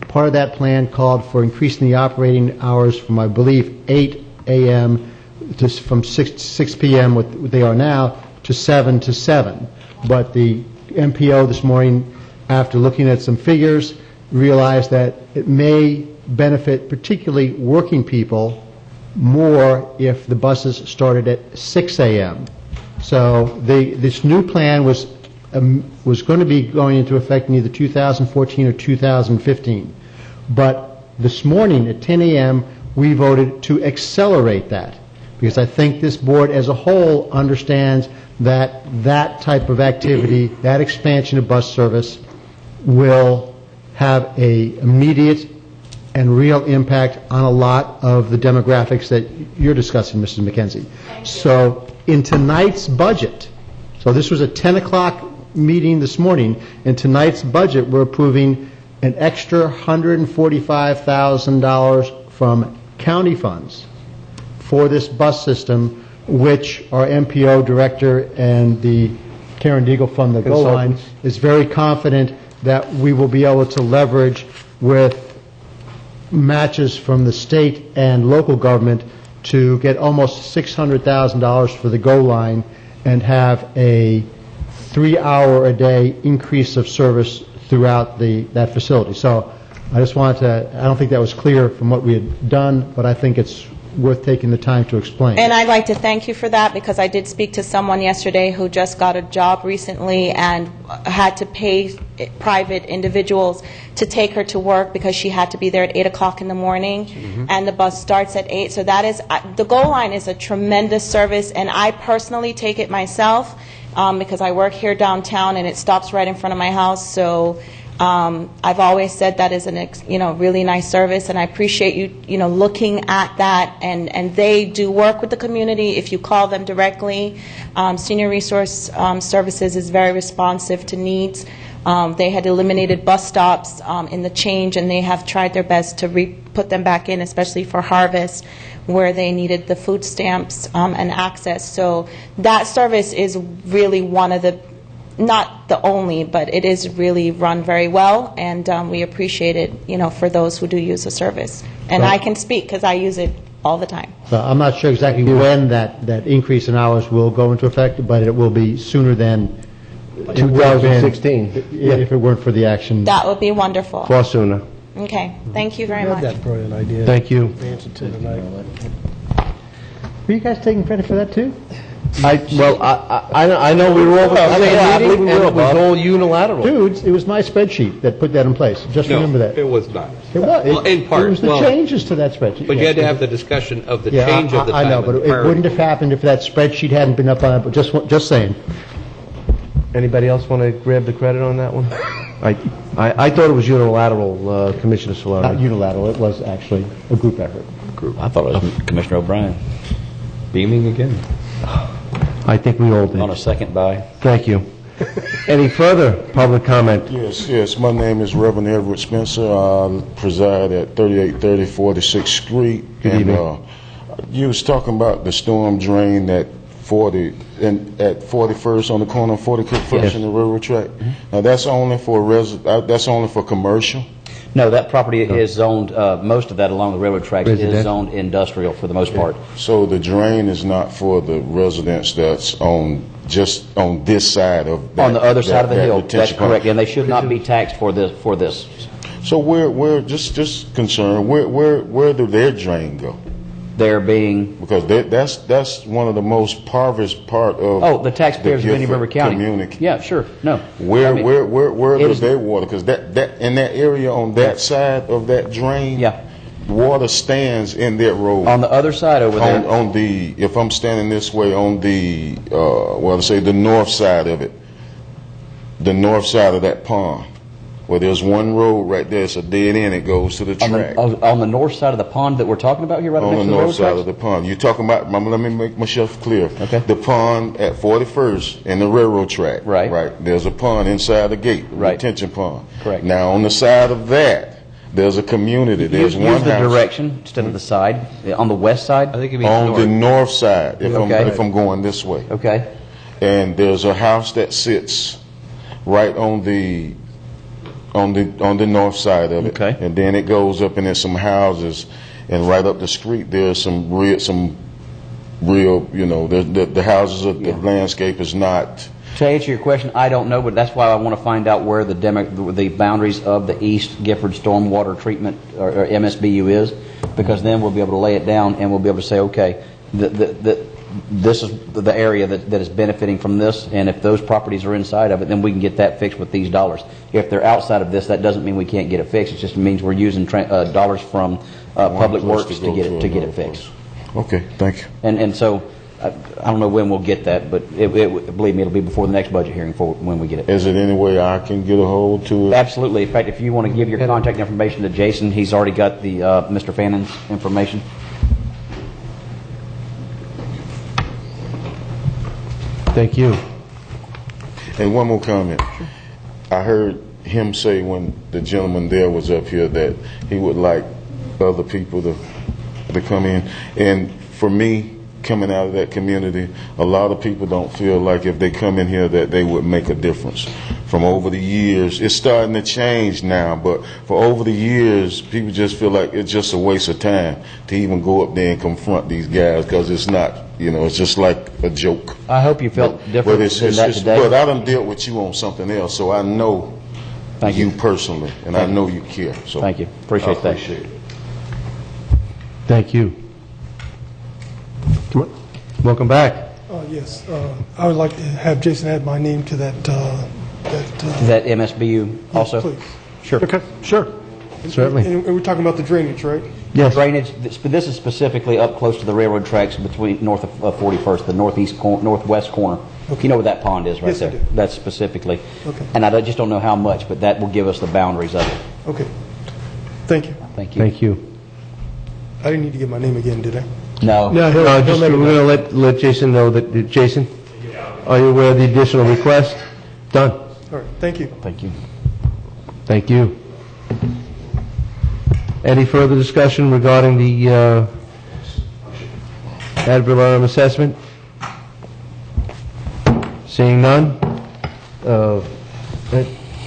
Part of that plan called for increasing the operating hours from, I believe, 8 a.m. to from 6 p.m., what they are now, to 7 to 7. But the MPO this morning, after looking at some figures, realized that it may benefit particularly working people more if the buses started at 6 a.m. So this new plan was going to be going into effect in either 2014 or 2015. But this morning at 10 a.m., we voted to accelerate that, because I think this board as a whole understands that that type of activity, that expansion of bus service, will have a immediate and real impact on a lot of the demographics that you're discussing, Mrs. McKenzie. So in tonight's budget, so this was a 10 o'clock meeting this morning, in tonight's budget we're approving an extra $145,000 from county funds for this bus system, which our MPO director and the Karen Deagle from the Go Line is very confident that we will be able to leverage with matches from the state and local government to get almost $600,000 for the Go Line and have a 3-hour-a-day increase of service throughout that facility. So I just wanted to, I don't think that was clear from what we had done, but I think it's worth taking the time to explain. And I'd like to thank you for that, because I did speak to someone yesterday who just got a job recently and had to pay private individuals to take her to work because she had to be there at 8 o'clock in the morning, and the bus starts at 8. So that is, the Go Line is a tremendous service, and I personally take it myself because I work here downtown and it stops right in front of my house. So I've always said that is an really nice service, and I appreciate you looking at that, and they do work with the community. If you call them directly, Senior Resource Services is very responsive to needs. They had eliminated bus stops in the change, and they have tried their best to put them back in, especially for harvest, where they needed the food stamps and access. So that service is really one of the, not the only, but it is really run very well, and we appreciate it, for those who do use the service. And I can speak because I use it all the time. So I'm not sure exactly when that increase in hours will go into effect, but it will be sooner than 2016. If it weren't for the action. That would be wonderful. Far sooner. Okay, thank you very much. That brilliant idea. Thank you. Were you guys taking credit for that too? I know we were all at the same meeting, and it was all unilateral. Dudes, it was my spreadsheet that put that in place. Just remember that. It was not. It was. Well, in part. It was the changes to that spreadsheet. But you had to have the discussion of the change of the time. I know, but it wouldn't have happened if that spreadsheet hadn't been up on it, but just saying. Anybody else want to grab the credit on that one? I thought it was unilateral, Commissioner Solari. Not unilateral, it was actually a group effort. I thought it was Commissioner O'Brien. Beaming again. I think we all did. On a second by. Thank you. Any further public comment? Yes. My name is Reverend Everett Spencer. I preside at 3830 46th Street. Good evening. You was talking about the storm drain at 41st on the corner of 41st and the railroad track. Now that's only for that's only for commercial. No, that property is zoned, most of that along the railroad tracks is zoned industrial for the most part. So the drain is not for the residents that's just on this side of that, on the other side of the hill, that's correct, and they should not be taxed for this. So we're just concerned, where do their drain go? They're being... Because that's one of the most impoverished part of... Oh, the taxpayers of Indian River County. Community. Yeah, sure. No. Where does their water... Because that in that area on that side of that drain... Yeah. Water stands in that road. On the other side over there. On the... If I'm standing this way on the... say the north side of it. The north side of that pond. Well, there's one road right there. It's a dead end. It goes to the track. On the north side of the pond that we're talking about here, right On next the to the north railroad side tracks? of the pond. You're talking about, let me make myself clear. Okay. The pond at 41st and the railroad track. Right. Right. There's a pond inside the gate, a Right. retention pond. Correct. Now, on the side of that, there's a community. There's one Use the house. direction instead of the side. On the west side? I think it means On north. the north side, if Okay. I'm going this way. Okay. And there's a house that sits right on the north side of it. Okay. And then it goes up and there's some houses, and right up the street there's some real, you know, the houses of the landscape is not. To answer your question, I don't know, but that's why I want to find out where the boundaries of the East Gifford Stormwater Treatment or MSBU is, because then we'll be able to lay it down and we'll be able to say, okay, this is the area that is benefiting from this, and if those properties are inside of it, then we can get that fixed with these dollars. If they're outside of this, that doesn't mean we can't get it fixed. It just means we're using dollars from Public Works to get it fixed. Okay, thank you. And so I don't know when we'll get that, but believe me, it'll be before the next budget hearing when we get it. Is it any way I can get a hold to it? Absolutely. In fact, if you want to give your contact information to Jason, he's already got the Mr. Fannon's information. Thank you. And one more comment. I heard him say when the gentleman there was up here that he would like other people to come in. And for me, coming out of that community, a lot of people don't feel like if they come in here that they would make a difference. From over the years, it's starting to change now, but for over the years, people just feel like it's just a waste of time to even go up there and confront these guys, because it's not, you know, it's just like a joke. I hope you felt different than that today. But I done dealt with you on something else, so I know you personally, and I know you care. So thank you. Appreciate that. It. Thank you. Come on. Welcome back. Yes, I would like to have Jason add my name to that. That MSBU also? Please. Sure. Okay, sure. Certainly. And we're talking about the drainage, right? Yes. Drainage, this is specifically up close to the railroad tracks between north of 41st, the northwest corner. Okay. You know where that pond is right Yes, there? I do. That's specifically. Okay. And I just don't know how much, but that will give us the boundaries of it. Okay. Thank you. Thank you. Thank you. I didn't need to give my name again, did I? No. No, we're going to let Jason know that, Jason, are you aware of the additional request? Done. All right, thank you. Thank you. Thank you. Any further discussion regarding the ad valorem assessment? Seeing none?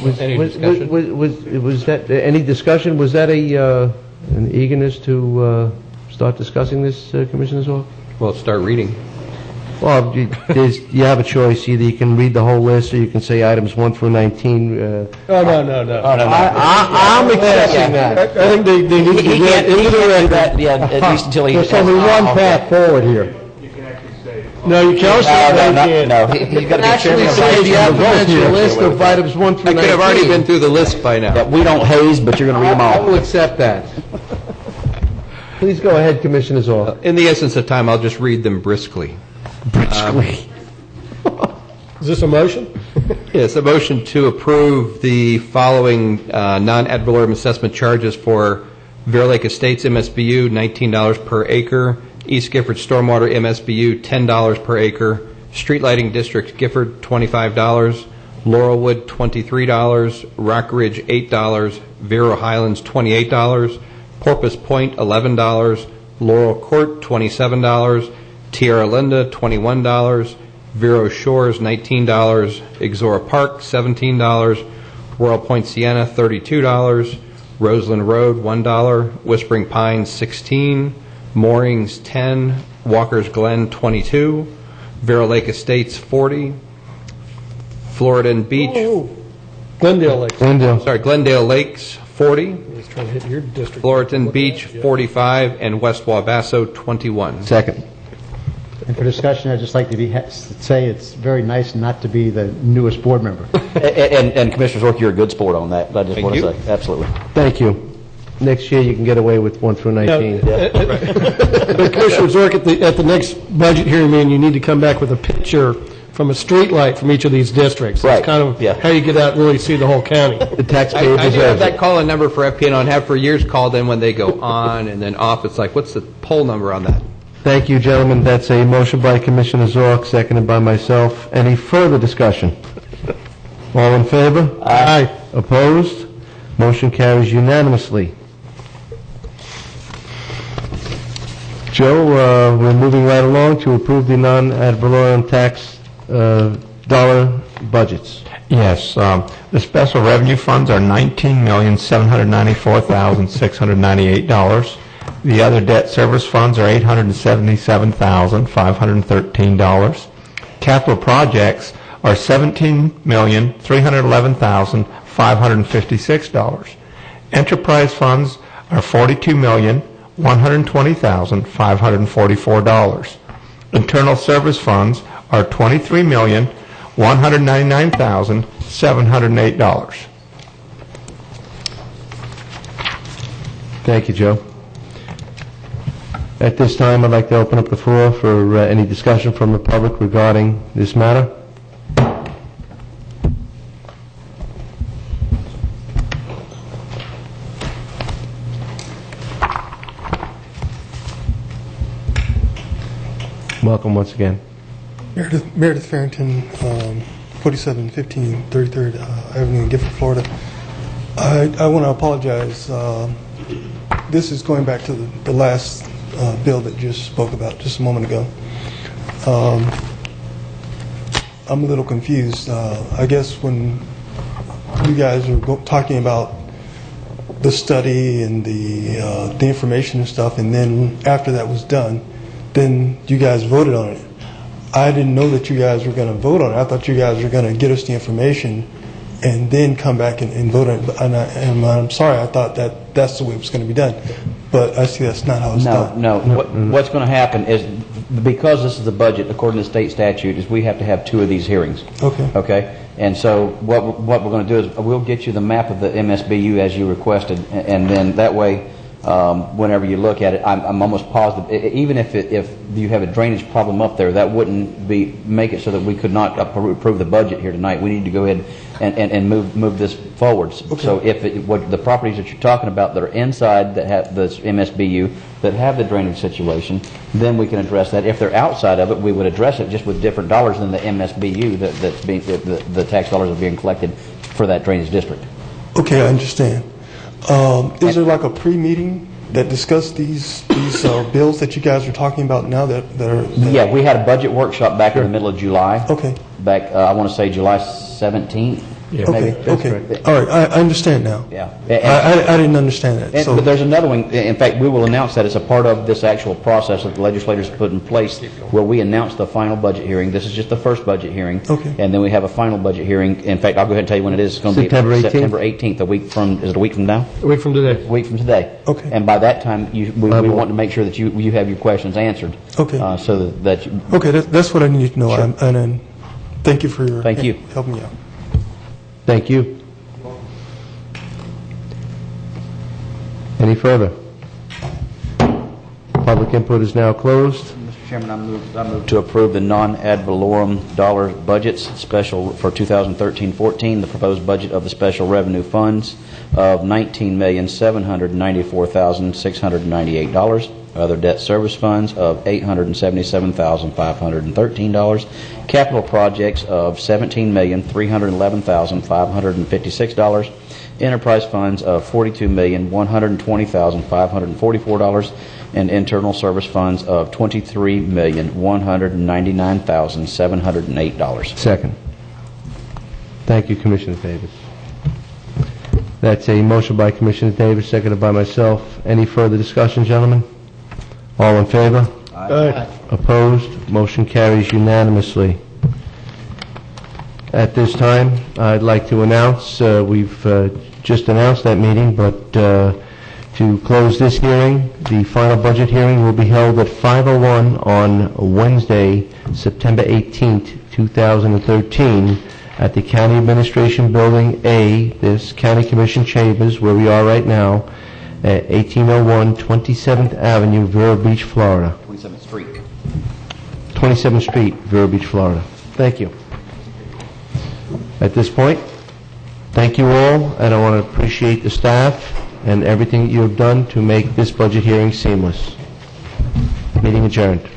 Any discussion? Was that, any discussion? Was that an eagerness to start discussing this, Commissioner's office? Well, start reading. Well, you have a choice. Either you can read the whole list, or you can say items 1 through 19. No. I'm accepting that. I think they need to be read into the record. That, yeah, at least until he... There's only one path forward here. No, you can also No, he's got to be Actually, chairman of say the you have to mention a list of items 1 through 19. I could have already been through the list by now. Yeah, we don't haze, but you're going to read them I will all. accept that. Please go ahead, Commissioner's office. In the essence of time, I'll just read them briskly. Is this a motion? Yes, a motion to approve the following non-ad valorem assessment charges for Bear Lake Estates MSBU, $19 per acre, East Gifford Stormwater MSBU, $10 per acre, Street Lighting District Gifford, $25, Laurelwood, $23, Rock Ridge, $8, Vero Highlands, $28, Porpoise Point, $11, Laurel Court, $27, Tierra Linda, $21, Vero Shores, $19, Exora Park, $17, Royal Point Sienna, $32, Roseland Road, $1, Whispering Pines, $16, Moorings, $10, Walker's Glen, $22, Vero Lake Estates, $40, Floridan Beach, Glendale Lakes. Glendale Lakes, $40, Let's try to hit your district. Fullerton Beach, $45, and West Wabasso, $21. Second. And for discussion, I'd just like to say it's very nice not to be the newest board member. And Commissioner Zork, you're a good sport on that. I just want to you. say, absolutely. Thank you. Next year, you can get away with 1 through 19. But Commissioner Zork, at the next budget hearing meeting, you need to come back with a picture from a street light from each of these districts. Right. It's kind of Yeah. how you get out and really see the whole county. The taxpayer I do have deserves that it. call-in number for FPN and have for years called in when they go on and then off. It's like, what's the poll number on that? Thank you, gentlemen. That's a motion by Commissioner Zork, seconded by myself. Any further discussion? All in favor? Aye. Opposed? Motion carries unanimously. Joe, we're moving right along to approve the non-ad valorem tax dollar budgets. Yes, the special revenue funds are $19,794,698. The other debt service funds are $877,513. Capital projects are $17,311,556. Enterprise funds are $42,120,544. Internal service funds are $23,199,708. Thank you, Joe. At this time, I'd like to open up the floor for any discussion from the public regarding this matter. Welcome once again. Meredith Farrington, 4715 33rd Avenue in Gifford, Florida. I want to apologize. This is going back to the last bill that you just spoke about just a moment ago. I'm a little confused. I guess when you guys were talking about the study and the information and stuff, and then after that was done, then you guys voted on it. I didn't know that you guys were going to vote on it. I thought you guys were going to get us the information and then come back and vote on it. And I'm sorry, I thought that's the way it was going to be done. But I see that's not how it's done. No. What's going to happen is, because this is the budget, according to state statute, is we have to have 2 of these hearings. Okay. Okay? And so what we're going to do is we'll get you the map of the MSBU as you requested, and then that way, whenever you look at it, I'm almost positive, even if you have a drainage problem up there, that wouldn't make it so that we could not approve the budget here tonight. We need to go ahead and move this forward. Okay. So if what the properties that you're talking about that are inside that have the MSBU that have the drainage situation, then we can address that. If they're outside of it, we would address it just with different dollars than the MSBU that's being the tax dollars are being collected for that drainage district. Okay, I understand. Is there like a pre-meeting that discussed these bills that you guys are talking about now that are... Yeah, we had a budget workshop back in the middle of July. Okay. Back, I want to say July 17th, maybe. Okay. All right, I understand now. Yeah. I didn't understand that. But there's another one. In fact, we will announce that as a part of this actual process that the legislators put in place, where we announce the final budget hearing. This is just the first budget hearing. Okay. And then we have a final budget hearing. In fact, I'll go ahead and tell you when it is. It's going to be September 18th, is it a week from now? A week from today. A week from today. Okay. And by that time, we want to make sure that you have your questions answered. Okay. So that you... Okay, that's what I need to know. Sure. And then thank you for your Thank you. helping me out. Thank you. Any further? Public input is now closed. Mr. Chairman, I move to approve the non-ad valorem dollar budgets special for 2013-14, the proposed budget of the special revenue funds of $19,794,698, other debt service funds of $877,513, capital projects of $17,311,556, enterprise funds of $42,120,544, and internal service funds of $23,199,708. Second. Thank you, Commissioner Davis. That's a motion by Commissioner Davis, seconded by myself. Any further discussion, gentlemen? All in favor? Aye. Opposed? Motion carries unanimously. At this time, I'd like to announce, we've just announced that meeting, but to close this hearing, the final budget hearing will be held at 5:01 on Wednesday, September 18th, 2013, at the County Administration Building A, this County Commission Chambers, where we are right now, at 1801 27th Avenue, Vero Beach, Florida. 27th Street. 27th Street, Vero Beach, Florida. Thank you. At this point, thank you all, and I want to appreciate the staff and everything that you have done to make this budget hearing seamless. Meeting adjourned.